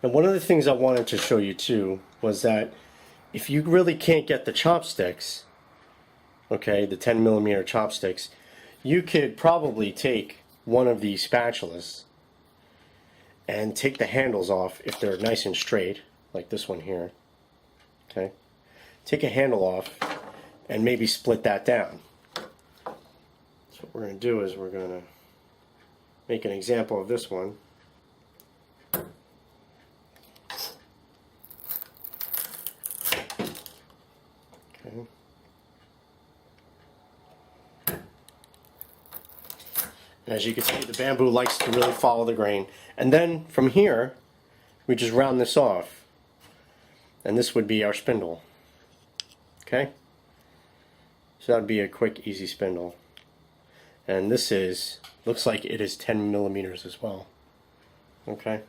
And one of the things I wanted to show you too was that if you really can't get the chopsticks, okay, the 10mm chopsticks, you could probably take one of these spatulas and take the handles off if they're nice and straight, like this one here. Okay, take a handle off and maybe split that down. So what we're going to do is we're going to make an example of this one. Okay. And as you can see, the bamboo likes to really follow the grain. And then from here, we just round this off. And this would be our spindle. Okay? So that would be a quick, easy spindle. And this looks like it is 10 millimeters as well. Okay,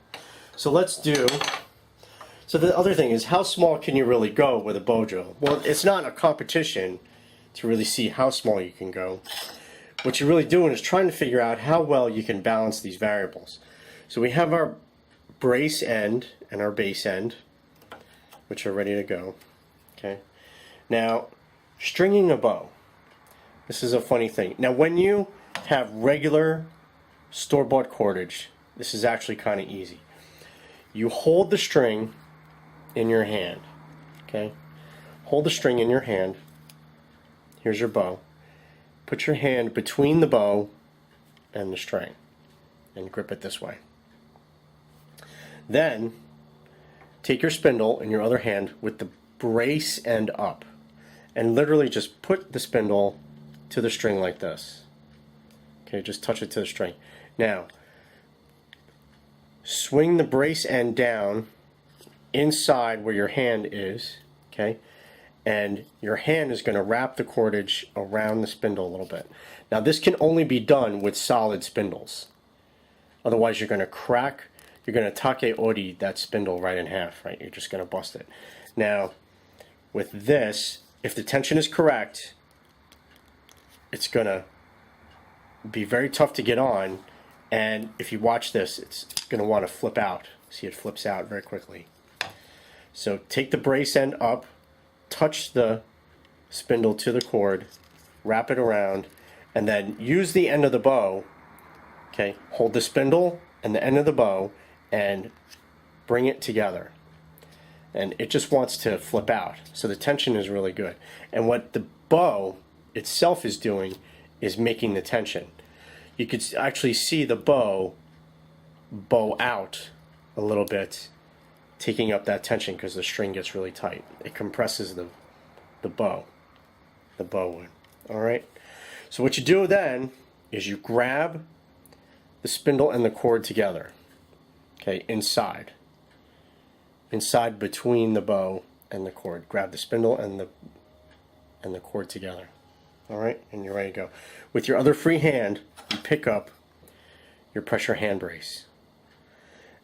so let's do, so the other thing is, how small can you really go with a Bojo? Well, it's not a competition to really see how small you can go. What you're really doing is trying to figure out how well you can balance these variables. So we have our brace end and our base end, which are ready to go. Okay, now stringing a bow. This is a funny thing. Now when you have regular store-bought cordage, this is actually kind of easy. You hold the string in your hand. Okay, hold the string in your hand. Here's your bow. Put your hand between the bow and the string and grip it this way. Then take your spindle in your other hand with the brace end up and literally just put the spindle to the string like this. Okay, just touch it to the string. Now swing the brace end down inside where your hand is, okay, and your hand is going to wrap the cordage around the spindle a little bit. Now this can only be done with solid spindles. Otherwise you're going to crack, you're going to take ori that spindle right in half, right? You're just going to bust it. Now with this, if the tension is correct, it's going to be very tough to get on, and if you watch this, it's going to want to flip out. See, it flips out very quickly. So take the brace end up, touch the spindle to the cord, wrap it around, and then use the end of the bow. Okay, hold the spindle and the end of the bow and bring it together. And it just wants to flip out. So the tension is really good. And what the bow itself is doing is making the tension. You could actually see the bow out a little bit, taking up that tension because the string gets really tight. It compresses the bow would. All right. So what you do then is you grab the spindle and the cord together. Okay, inside between the bow and the cord. Grab the spindle and the cord together. All right, and you're ready to go. With your other free hand, you pick up your pressure hand brace.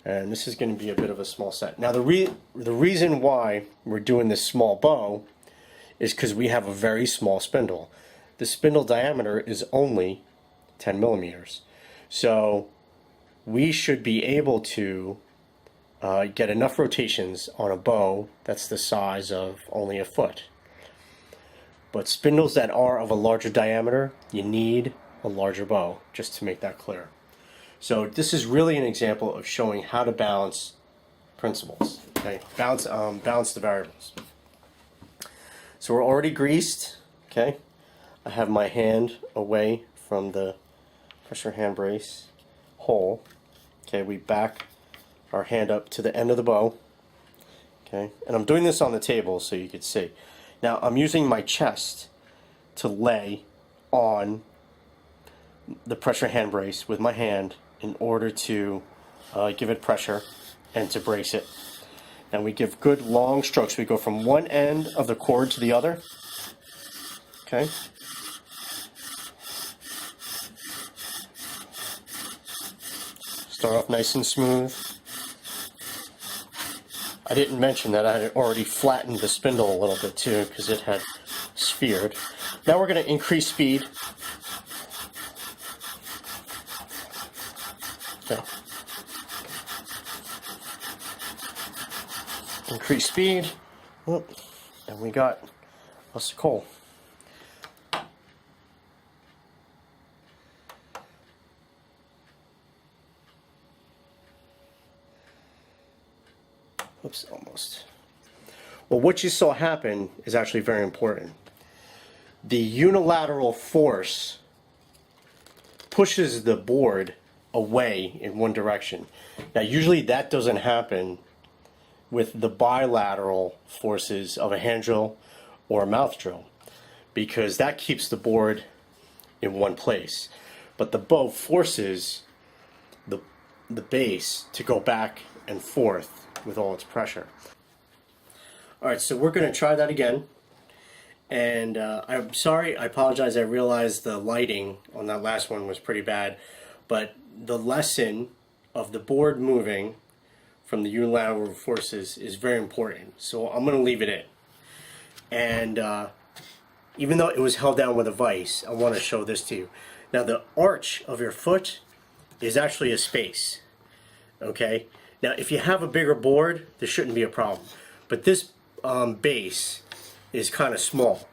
And this is going to be a bit of a small set. Now the reason why we're doing this small bow is because we have a very small spindle. The spindle diameter is only 10 millimeters. So we should be able to get enough rotations on a bow that's the size of only a foot. But spindles that are of a larger diameter, you need a larger bow, just to make that clear. So this is really an example of showing how to balance principles. Okay, balance the variables. So we're already greased. Okay, I have my hand away from the pressure hand brace hole. Okay, we back our hand up to the end of the bow. Okay, and I'm doing this on the table so you could see. Now I'm using my chest to lay on the pressure hand brace with my hand in order to give it pressure and to brace it. And we give good long strokes. We go from one end of the cord to the other. Okay. Start off nice and smooth. I didn't mention that I had already flattened the spindle a little bit too because it had sphered. Now we're going to increase speed. Okay. Increase speed. And we got us a coal. Oops, almost. Well, what you saw happen is actually very important. The unilateral force pushes the board away in one direction. Now, usually that doesn't happen with the bilateral forces of a hand drill or a mouth drill, because that keeps the board in one place. But the bow forces the base to go back and forth with all its pressure. Alright, so we're going to try that again. And I'm sorry, I apologize. I realized the lighting on that last one was pretty bad, but the lesson of the board moving from the unilateral forces is very important. So I'm going to leave it in. And even though it was held down with a vise, I want to show this to you. Now the arch of your foot is actually a space. Okay? Now if you have a bigger board, there shouldn't be a problem. But this base is kind of small.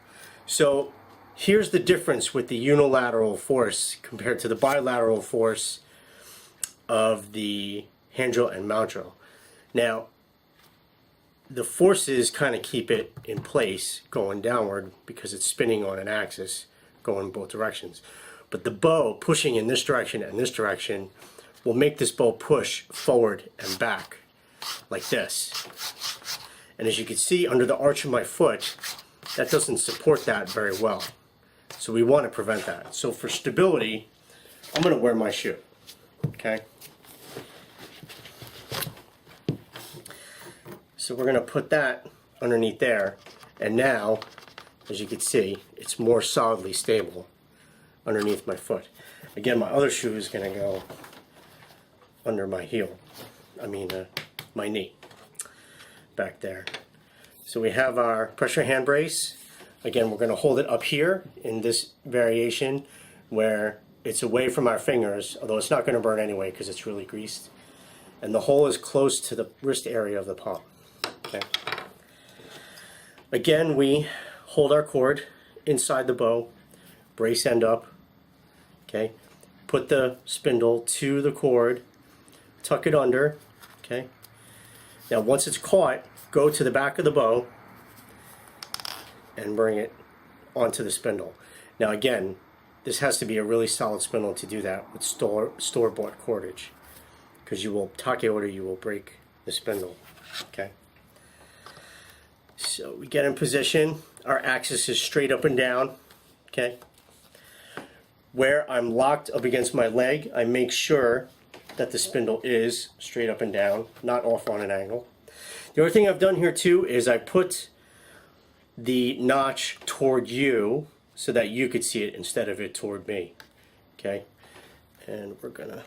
So here's the difference with the unilateral force compared to the bilateral force of the handrail and mountrail. Now the forces kind of keep it in place going downward because it's spinning on an axis going both directions. But the bow pushing in this direction and this direction will make this bow push forward and back like this. And as you can see under the arch of my foot, that doesn't support that very well. So we want to prevent that. So for stability, I'm going to wear my shoe. Okay? So we're going to put that underneath there. And now, as you can see, it's more solidly stable underneath my foot. Again, my other shoe is going to go under my heel. My knee. Back there. So we have our pressure hand brace. Again, we're going to hold it up here in this variation where it's away from our fingers, although it's not going to burn anyway because it's really greased. And the hole is close to the wrist area of the palm. Okay. Again, we hold our cord inside the bow, brace end up. Okay. Put the spindle to the cord, tuck it under. Okay. Now once it's caught, go to the back of the bow and bring it onto the spindle. Now again, this has to be a really solid spindle to do that with store-bought cordage, because you will break the spindle. Okay. So we get in position. Our axis is straight up and down. Okay. Where I'm locked up against my leg, I make sure that the spindle is straight up and down, not off on an angle. The other thing I've done here too is I put the notch toward you so that you could see it instead of it toward me. Okay, and we're gonna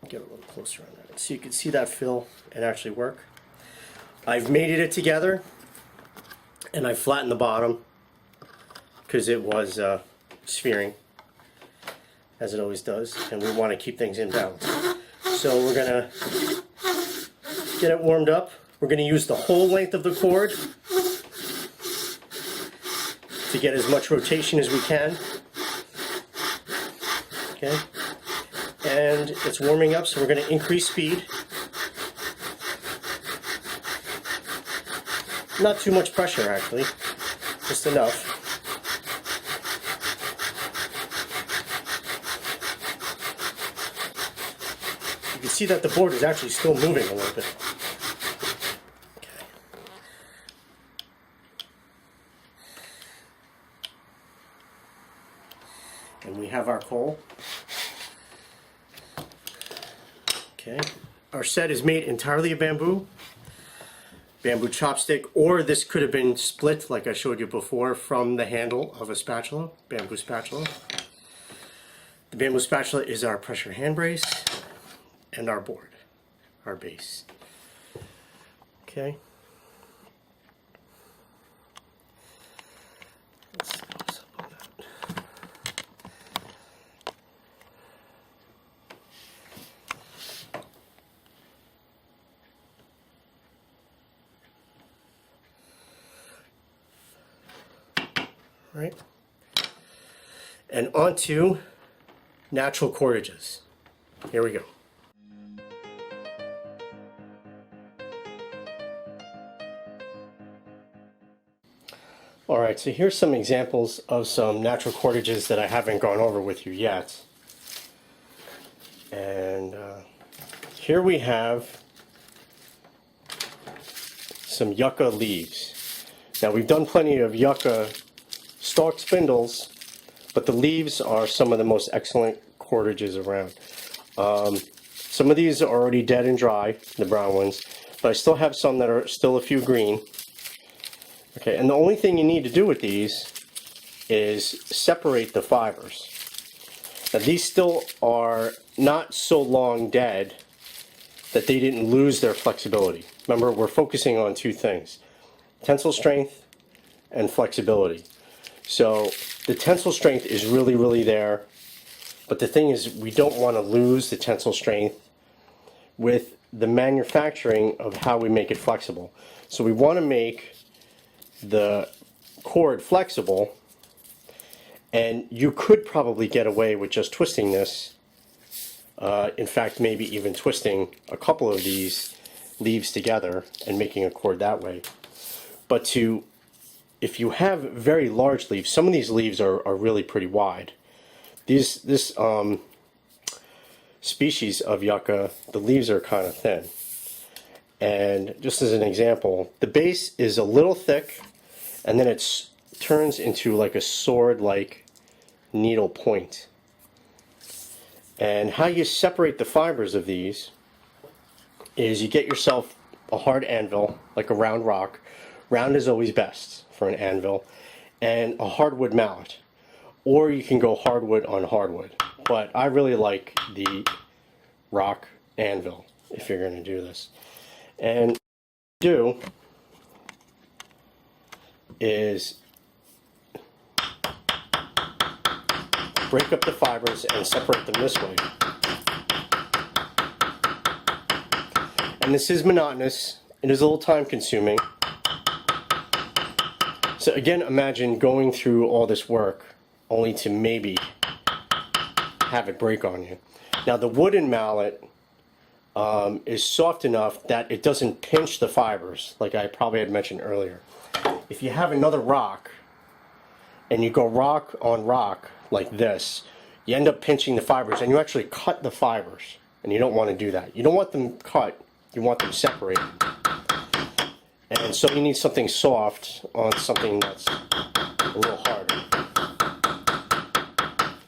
get a little closer on that so you can see that fill and actually work. I've mated it together and I flattened the bottom because it was sphering, as it always does, and we want to keep things in balance. So we're gonna get it warmed up. We're going to use the whole length of the cord to get as much rotation as we can. Okay, and it's warming up, so we're going to increase speed. Not too much pressure actually, just enough. You can see that the board is actually still moving a little bit. And we have our coal. Okay, our set is made entirely of bamboo chopstick, or this could have been split like I showed you before from the handle of a spatula, bamboo spatula. The bamboo spatula is our pressure hand brace and our board, our base. Okay. Let's close up on that. Right, and onto natural cordages. Here we go. Alright, so here's some examples of some natural cordages that I haven't gone over with you yet. And here we have some yucca leaves. Now we've done plenty of yucca stalk spindles, but the leaves are some of the most excellent cordages around. Some of these are already dead and dry, the brown ones, but I still have some that are still a few green. Okay, and the only thing you need to do with these is separate the fibers. Now these still are not so long dead that they didn't lose their flexibility. Remember, we're focusing on two things: tensile strength and flexibility. So the tensile strength is really, really there, but the thing is, we don't want to lose the tensile strength with the manufacturing of how we make it flexible. So we want to make the cord flexible, and you could probably get away with just twisting this. In fact, maybe even twisting a couple of these leaves together and making a cord that way. But if you have very large leaves, some of these leaves are really pretty wide. This species of yucca, the leaves are kind of thin. And just as an example, the base is a little thick, and then it turns into like a sword-like needle point. And how you separate the fibers of these is you get yourself a hard anvil, like a round rock. Round is always best for an anvil, and a hardwood mallet. Or you can go hardwood on hardwood. But I really like the rock anvil if you're going to do this. And what you do is break up the fibers and separate them this way. And this is monotonous. It is a little time consuming. So again, imagine going through all this work only to maybe have it break on you. Now the wooden mallet is soft enough that it doesn't pinch the fibers, like I probably had mentioned earlier. If you have another rock and you go rock on rock like this, you end up pinching the fibers and you actually cut the fibers, and you don't want to do that. You don't want them cut, you want them separated. And so you need something soft on something that's a little harder.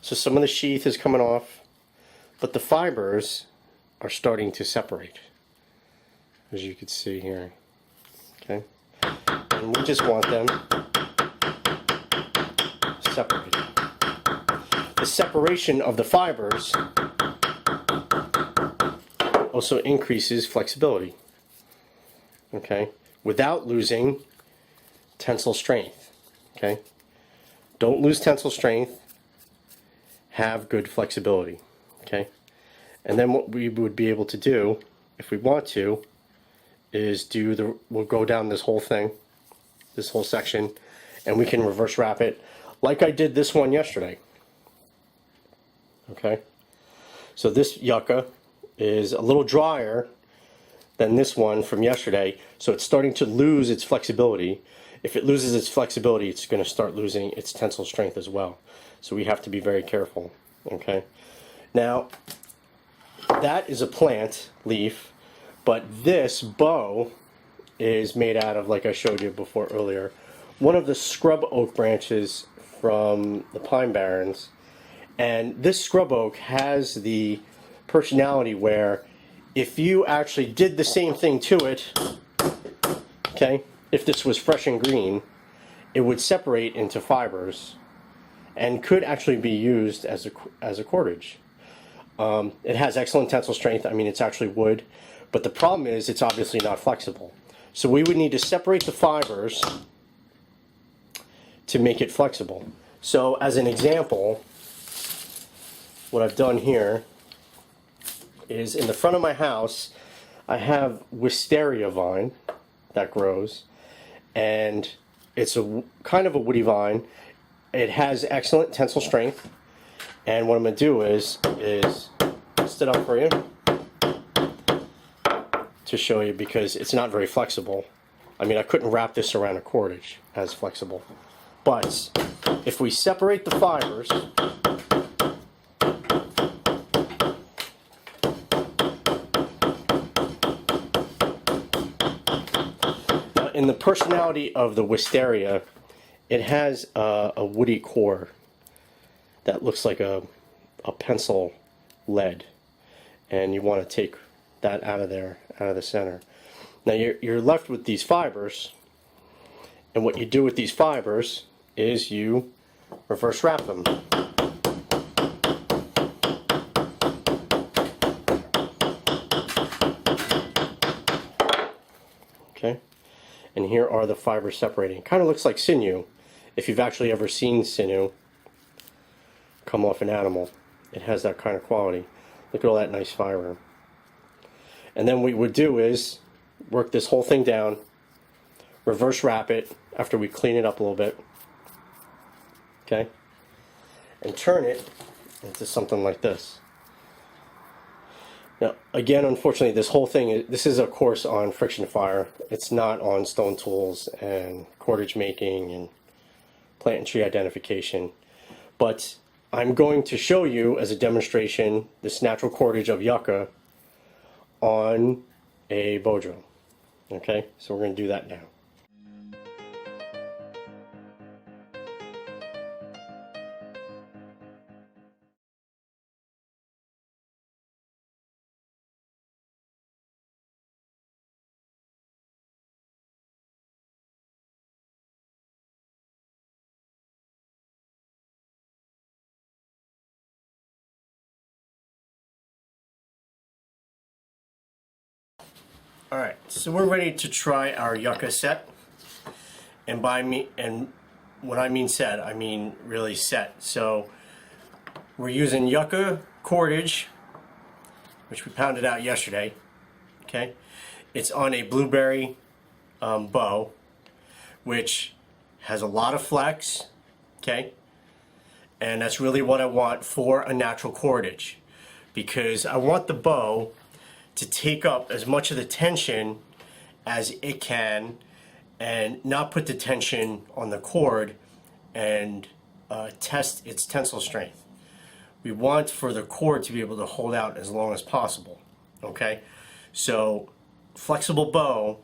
So some of the sheath is coming off, but the fibers are starting to separate, as you can see here. Okay, and we just want them separated. The separation of the fibers also increases flexibility, okay, without losing tensile strength. Okay, don't lose tensile strength, have good flexibility. Okay, and then what we would be able to do, if we want to, is we'll go down this whole thing, this whole section, and we can reverse wrap it like I did this one yesterday. Okay, so this yucca is a little drier than this one from yesterday, so it's starting to lose its flexibility. If it loses its flexibility, it's going to start losing its tensile strength as well. So we have to be very careful. Okay, now that is a plant leaf, but this bow is made out of, like I showed you before earlier, one of the scrub oak branches from the pine barrens. And this scrub oak has the personality where if you actually did the same thing to it, okay, if this was fresh and green, it would separate into fibers and could actually be used as a cordage. It has excellent tensile strength. I mean, it's actually wood, but the problem is it's obviously not flexible. So we would need to separate the fibers to make it flexible. So as an example, what I've done here is in the front of my house, I have wisteria vine that grows, and it's a kind of a woody vine. It has excellent tensile strength, and what I'm going to do is twist it up for you to show you, because it's not very flexible. I mean, I couldn't wrap this around a cordage as flexible. But if we separate the fibers, in the personality of the wisteria, it has a woody core that looks like a pencil lead, and you want to take that out of there, out of the center. Now you're left with these fibers, And what you do with these fibers is you reverse wrap them. Okay, and here are the fibers separating. Kind of looks like sinew. If you've actually ever seen sinew come off an animal, it has that kind of quality. Look at all that nice fiber. And then what we would do is work this whole thing down, reverse wrap it after we clean it up a little bit, okay, and turn it into something like this. Now, again, unfortunately, this whole thing, this is a course on friction fire. It's not on stone tools and cordage making and plant and tree identification. But I'm going to show you as a demonstration this natural cordage of yucca on a Bojo. Okay, so we're going to do that now. Alright, so we're ready to try our yucca set. And when I mean set, I mean really set. So we're using yucca cordage, which we pounded out yesterday. Okay, it's on a blueberry bow, which has a lot of flex. Okay, and that's really what I want for a natural cordage, because I want the bow to take up as much of the tension as it can and not put the tension on the cord and test its tensile strength. We want for the cord to be able to hold out as long as possible. Okay, so flexible bow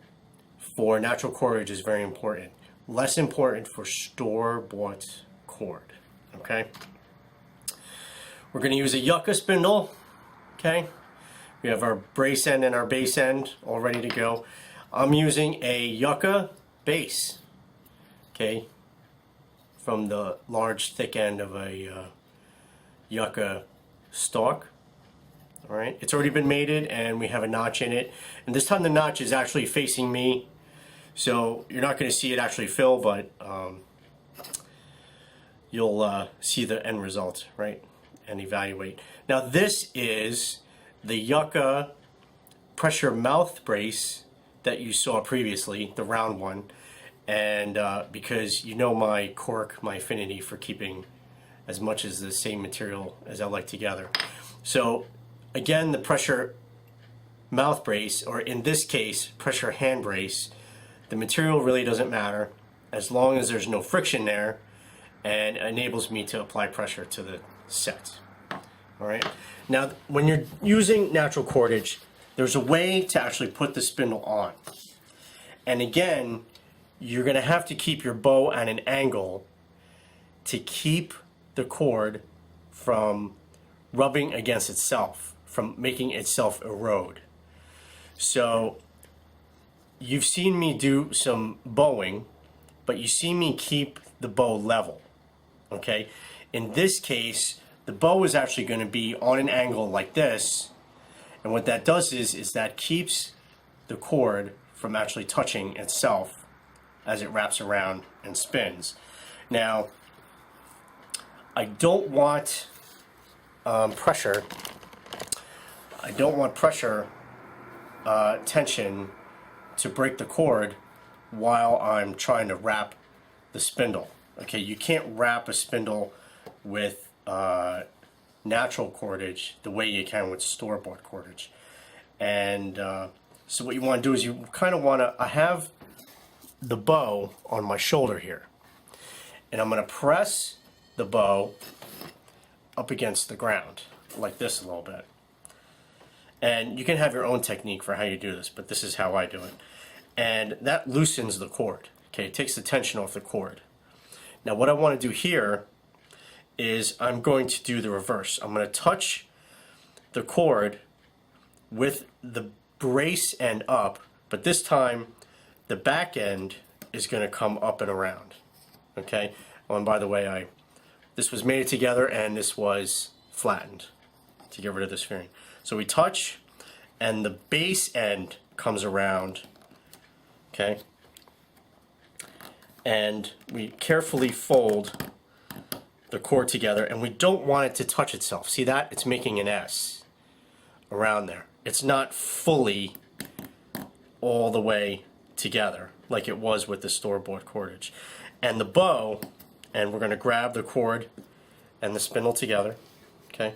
for natural cordage is very important. Less important for store-bought cord. Okay, we're going to use a yucca spindle. Okay, we have our brace end and our base end all ready to go. I'm using a yucca base, okay, from the large thick end of a yucca stalk. All right, it's already been mated and we have a notch in it. And this time the notch is actually facing me, so you're not going to see it actually fill, but you'll see the end result, right, and evaluate. Now this is the yucca pressure mouth brace that you saw previously, the round one, and because you know my cork, my affinity for keeping as much as the same material as I like together. So again, the pressure mouth brace, or in this case, pressure hand brace, the material really doesn't matter as long as there's no friction there and enables me to apply pressure to the set. All right. Now, when you're using natural cordage, there's a way to actually put the spindle on. And again, you're going to have to keep your bow at an angle to keep the cord from rubbing against itself, from making itself erode. So you've seen me do some bowing, but you see me keep the bow level. Okay? In this case, the bow is actually going to be on an angle like this, and what that does is that keeps the cord from actually touching itself as it wraps around and spins. Now, I don't want pressure. I don't want pressure tension to break the cord while I'm trying to wrap the spindle. Okay, you can't wrap a spindle with natural cordage the way you can with store-bought cordage. And so what you want to do is you kind of want to, I have the bow on my shoulder here, and I'm going to press the bow up against the ground like this a little bit. And you can have your own technique for how you do this, but this is how I do it. And that loosens the cord. Okay, it takes the tension off the cord. Now what I want to do here is I'm going to do the reverse. I'm going to touch the cord with the brace end up, but this time the back end is going to come up and around. Okay. Oh, and by the way, this was mated together and this was flattened to get rid of this fairing. So we touch, and the base end comes around. Okay. And we carefully fold the cord together, and we don't want it to touch itself. See that? It's making an S around there. It's not fully all the way together like it was with the store-bought cordage. And the bow, and we're going to grab the cord and the spindle together, okay?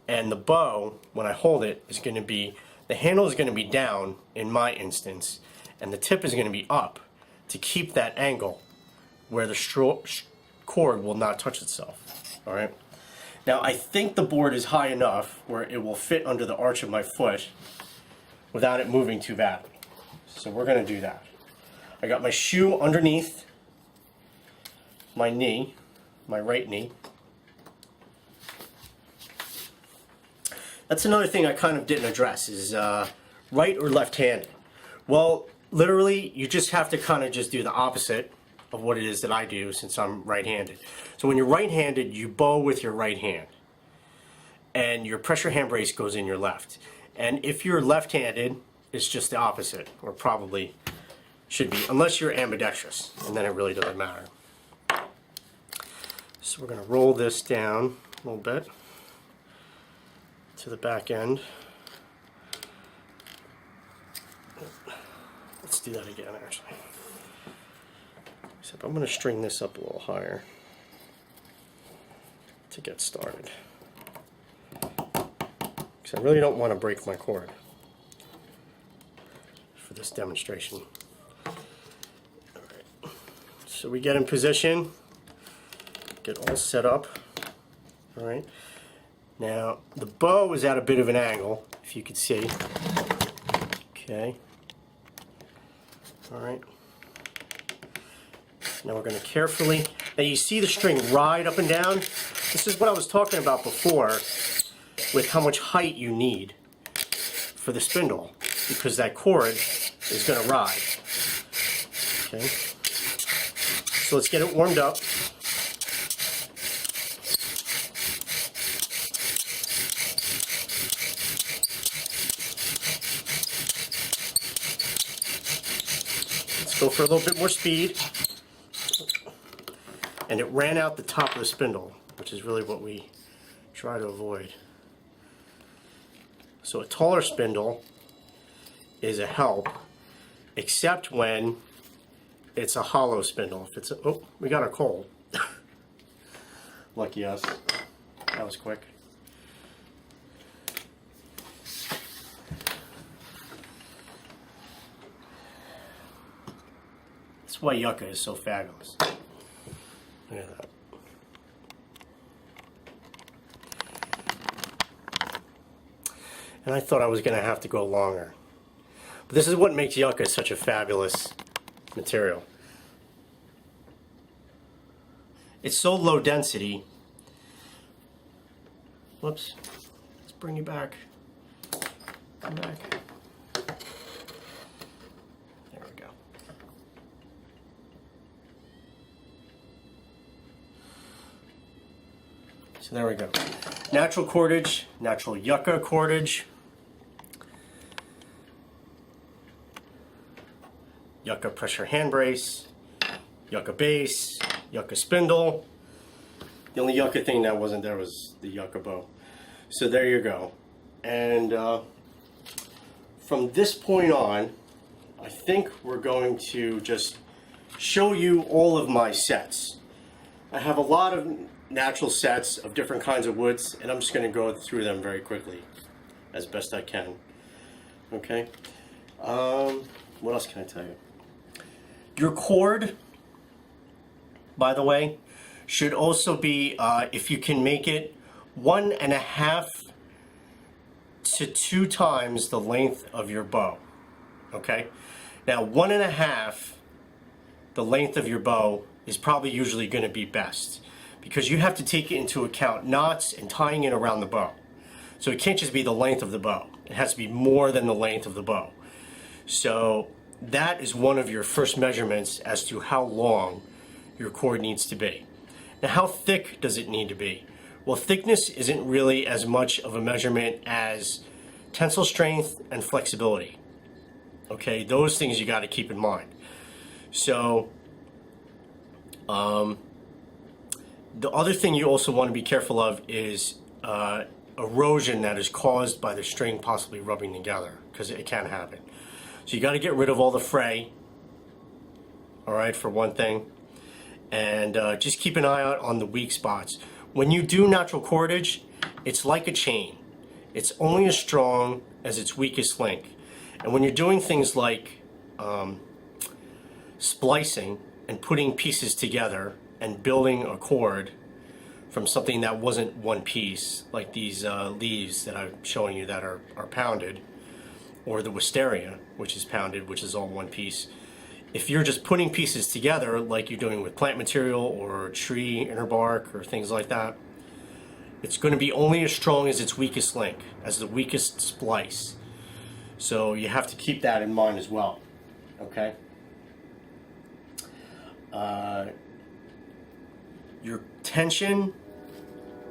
And the bow, when I hold it, is going to be, the handle is going to be down in my instance, and the tip is going to be up to keep that angle where the cord will not touch itself, all right? Now, I think the board is high enough where it will fit under the arch of my foot without it moving too badly. So we're going to do that. I got my shoe underneath my knee, my right knee. That's another thing I kind of didn't address, is right or left-handed. Well, literally, you just have to kind of just do the opposite of what it is that I do, since I'm right-handed. So when you're right-handed, you bow with your right hand, and your pressure hand brace goes in your left. And if you're left-handed, it's just the opposite, or probably should be, unless you're ambidextrous, and then it really doesn't matter. So we're going to roll this down a little bit to the back end. Let's do that again, actually. Except I'm going to string this up a little higher to get started, because I really don't want to break my cord for this demonstration. Alright, so we get in position, get all set up. Alright, now the bow is at a bit of an angle, if you can see. Okay, alright. Now we're going to carefully, now you see the string ride up and down. This is what I was talking about before with how much height you need for the spindle, because that cord is going to ride. Okay, so let's get it warmed up. Let's go for a little bit more speed. And it ran out the top of the spindle, which is really what we try to avoid. So a taller spindle is a help, except when it's a hollow spindle. If it's a, oh, we got our coal. Lucky us. That was quick. That's why yucca is so fabulous. Look at that. And I thought I was going to have to go longer. But this is what makes yucca such a fabulous material. It's so low density. Whoops. Let's bring you back. Come back. There we go. So there we go. Natural cordage, natural yucca cordage, yucca pressure hand brace, yucca base, yucca spindle. The only yucca thing that wasn't there was the yucca bow. So there you go. And from this point on, I think we're going to just show you all of my sets. I have a lot of natural sets of different kinds of woods, and I'm just going to go through them very quickly as best I can. Okay, what else can I tell you? Your cord, by the way, should also be, if you can make it, 1.5 to 2 times the length of your bow. Okay, now 1.5 the length of your bow is probably usually going to be best, because you have to take into account knots and tying it around the bow. So it can't just be the length of the bow. It has to be more than the length of the bow. So that is one of your first measurements as to how long your cord needs to be. Now, how thick does it need to be? Well, thickness isn't really as much of a measurement as tensile strength and flexibility. Okay, those things you got to keep in mind. So, the other thing you also want to be careful of is erosion that is caused by the string possibly rubbing together, because it can happen. So you got to get rid of all the fray, all right, for one thing, and just keep an eye out on the weak spots. When you do natural cordage, it's like a chain. It's only as strong as its weakest link. And when you're doing things like splicing and putting pieces together and building a cord from something that wasn't one piece, like these leaves that I'm showing you that are pounded, or the wisteria, which is pounded, which is all one piece. If you're just putting pieces together, like you're doing with plant material or tree inner bark or things like that, it's going to be only as strong as its weakest link, as the weakest splice. So you have to keep that in mind as well, okay? Your tension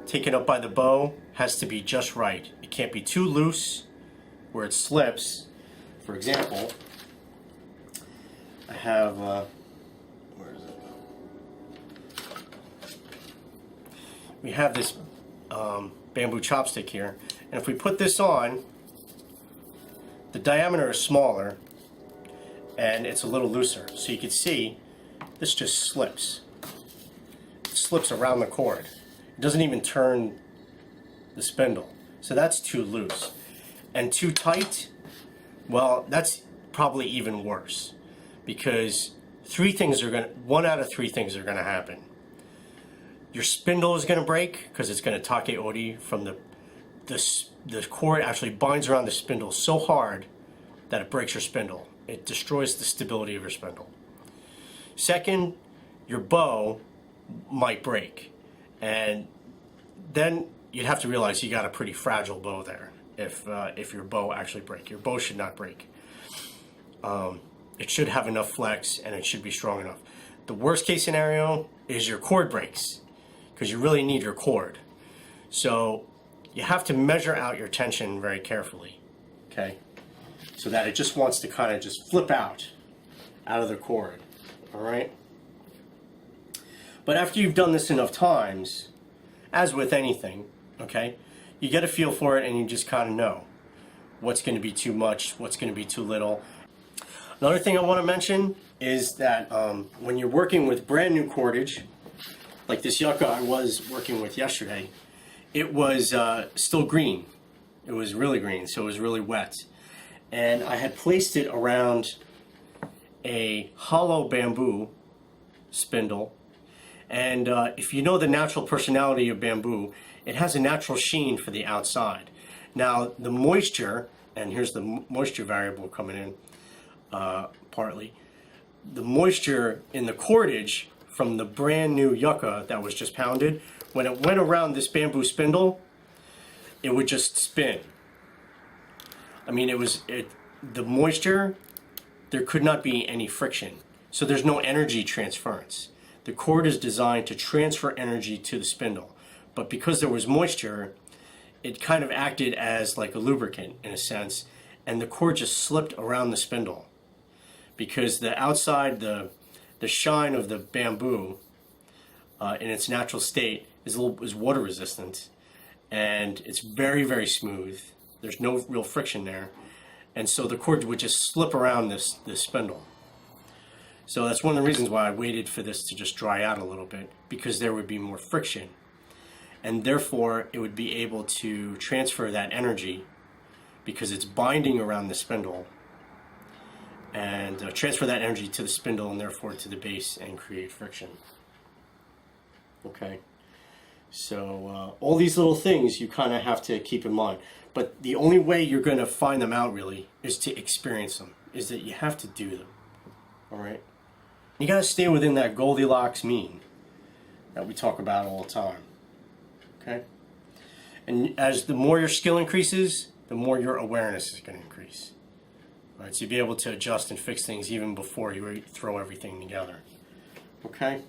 taken up by the bow has to be just right. It can't be too loose where it slips. For example, I have, where is it? We have this bamboo chopstick here, and if we put this on, the diameter is smaller and it's a little looser. So you can see this just slips. It slips around the cord. It doesn't even turn the spindle. So that's too loose. And too tight, well, that's probably even worse, because one out of three things are gonna happen. Your spindle is gonna break because it's gonna take ori from the cord actually binds around the spindle so hard that it breaks your spindle. It destroys the stability of your spindle. Second, your bow might break, and then you'd have to realize you got a pretty fragile bow there. If your bow actually breaks, your bow should not break. It should have enough flex and it should be strong enough. The worst case scenario is your cord breaks, because you really need your cord. So you have to measure out your tension very carefully, okay? So that it just wants to kind of just flip out of the cord, all right? But after you've done this enough times, as with anything, okay, you get a feel for it and you just kind of know what's going to be too much, what's going to be too little. Another thing I want to mention is that when you're working with brand new cordage, like this yucca I was working with yesterday, it was still green. It was really green, so it was really wet. And I had placed it around a hollow bamboo spindle. And if you know the natural personality of bamboo, it has a natural sheen for the outside. Now, the moisture, and here's the moisture variable coming in partly, the moisture in the cordage from the brand new yucca that was just pounded, when it went around this bamboo spindle, it would just spin. I mean, the moisture, there could not be any friction. So there's no energy transference. The cord is designed to transfer energy to the spindle. But because there was moisture, it kind of acted as like a lubricant in a sense, and the cord just slipped around the spindle. Because the outside, the shine of the bamboo in its natural state is water resistant, and it's very, very smooth. There's no real friction there, and so the cord would just slip around this spindle. So that's one of the reasons why I waited for this to just dry out a little bit, because there would be more friction, and therefore it would be able to transfer that energy because it's binding around the spindle, and transfer that energy to the spindle and therefore to the base and create friction. Okay, so all these little things you kind of have to keep in mind, but the only way you're going to find them out really is to experience them, is that you have to do them, all right? You got to stay within that Goldilocks mean that we talk about all the time, okay? And as the more your skill increases, the more your awareness is going to increase, Right, so you'll be able to adjust and fix things even before you throw everything together. Okay?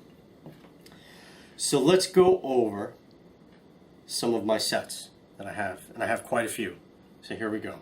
So let's go over some of my sets that I have, and I have quite a few. So here we go.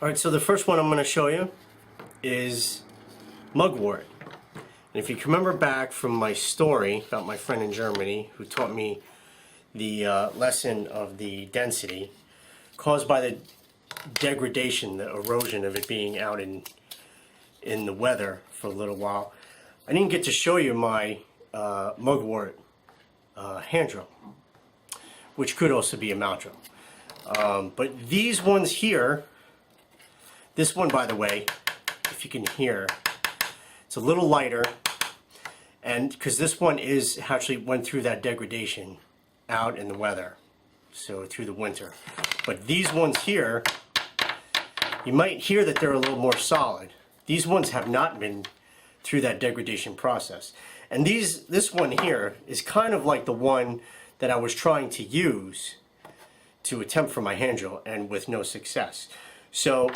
Alright, so the first one I'm going to show you is Mugwort. And if you can remember back from my story about my friend in Germany who taught me the lesson of the density caused by the degradation, the erosion of it being out in the weather for a little while, I didn't get to show you my Mugwort Handrail, which could also be a mount drill. But these ones here, this one, by the way, if you can hear, it's a little lighter, and because this one is actually went through that degradation out in the weather, so through the winter. But these ones here, you might hear that they're a little more solid. These ones have not been through that degradation process. And this one here is kind of like the one that I was trying to use to attempt for my hand drill, and with no success. So,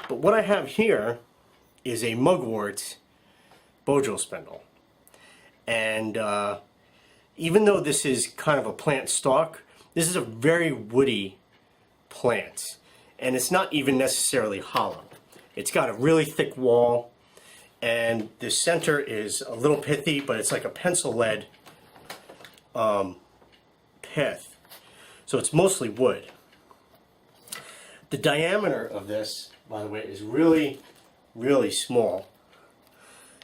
but what I have here is a Mugwort Bojo spindle. And even though this is kind of a plant stalk, this is a very woody plant. And it's not even necessarily hollow. It's got a really thick wall, and the center is a little pithy, but it's like a pencil lead pith. So it's mostly wood. The diameter of this, by the way, is really, really small.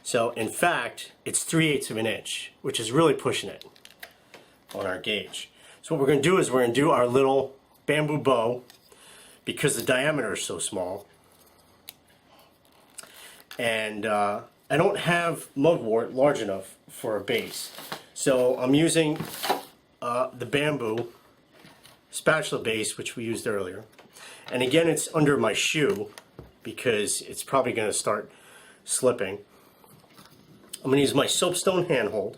So in fact, it's 3/8 of an inch, which is really pushing it on our gauge. So what we're going to do is we're going to do our little bamboo bow, because the diameter is so small. And I don't have Mugwort large enough for a base. So I'm using the bamboo spatula base, which we used earlier. And again, it's under my shoe because it's probably going to start slipping. I'm going to use my soapstone handhold.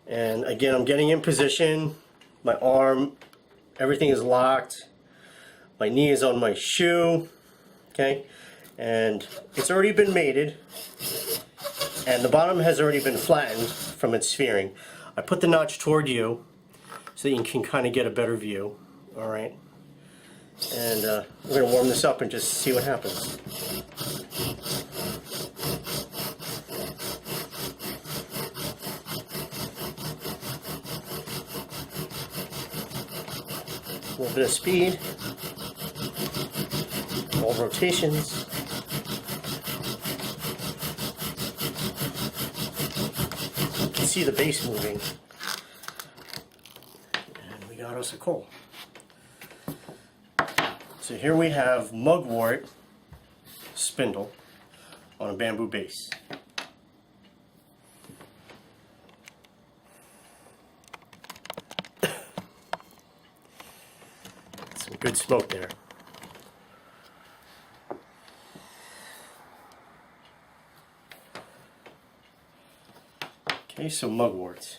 And again, I'm getting in position. My arm, everything is locked. My knee is on my shoe. Okay? And it's already been mated. And the bottom has already been flattened from its sphering. I put the notch toward you so that you can kind of get a better view. Alright? And we're going to warm this up and just see what happens. A little bit of speed, all rotations. You can see the base moving. And we got us a coal. So here we have Mugwort spindle on a bamboo base. Some good smoke there. Okay, so Mugworts.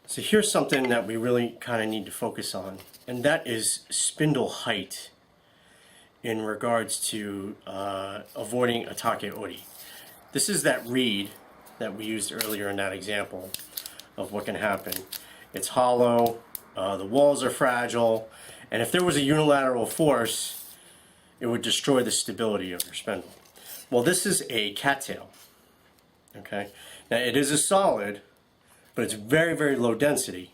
So here's something that we really kind of need to focus on, and that is spindle height in regards to avoiding atake ori. This is that reed that we used earlier in that example of what can happen. It's hollow, the walls are fragile, and if there was a unilateral force, it would destroy the stability of your spindle. Well, this is a cattail. Okay, now it is a solid, but it's very, very low density.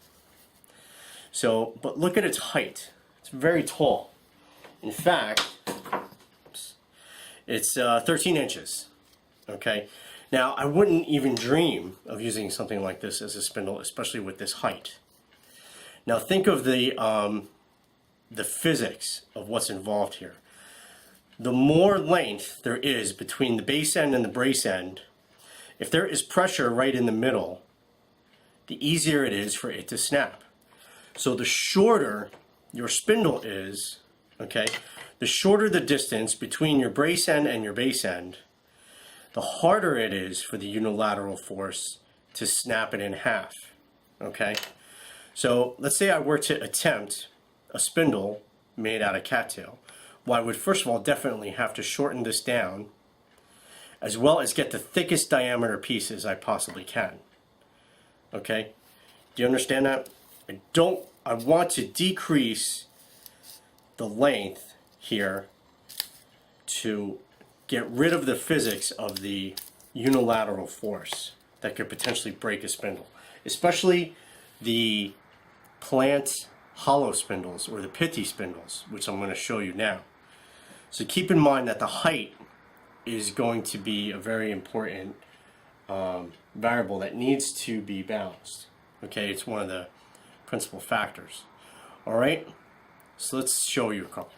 So, but look at its height. It's very tall. In fact, it's 13 inches. Okay, now I wouldn't even dream of using something like this as a spindle, especially with this height. Now think of the physics of what's involved here. The more length there is between the base end and the brace end, if there is pressure right in the middle, the easier it is for it to snap. So the shorter your spindle is, okay, the shorter the distance between your brace end and your base end, the harder it is for the unilateral force to snap it in half, okay? So let's say I were to attempt a spindle made out of cattail. Well, I would first of all definitely have to shorten this down, as well as get the thickest diameter pieces I possibly can. Okay? Do you understand that? I want to decrease the length here to get rid of the physics of the unilateral force that could potentially break a spindle, especially the plant hollow spindles or the pithy spindles, which I'm going to show you now. So keep in mind that the height is going to be a very important variable that needs to be balanced. Okay, it's one of the principal factors. All right, so let's show you a couple.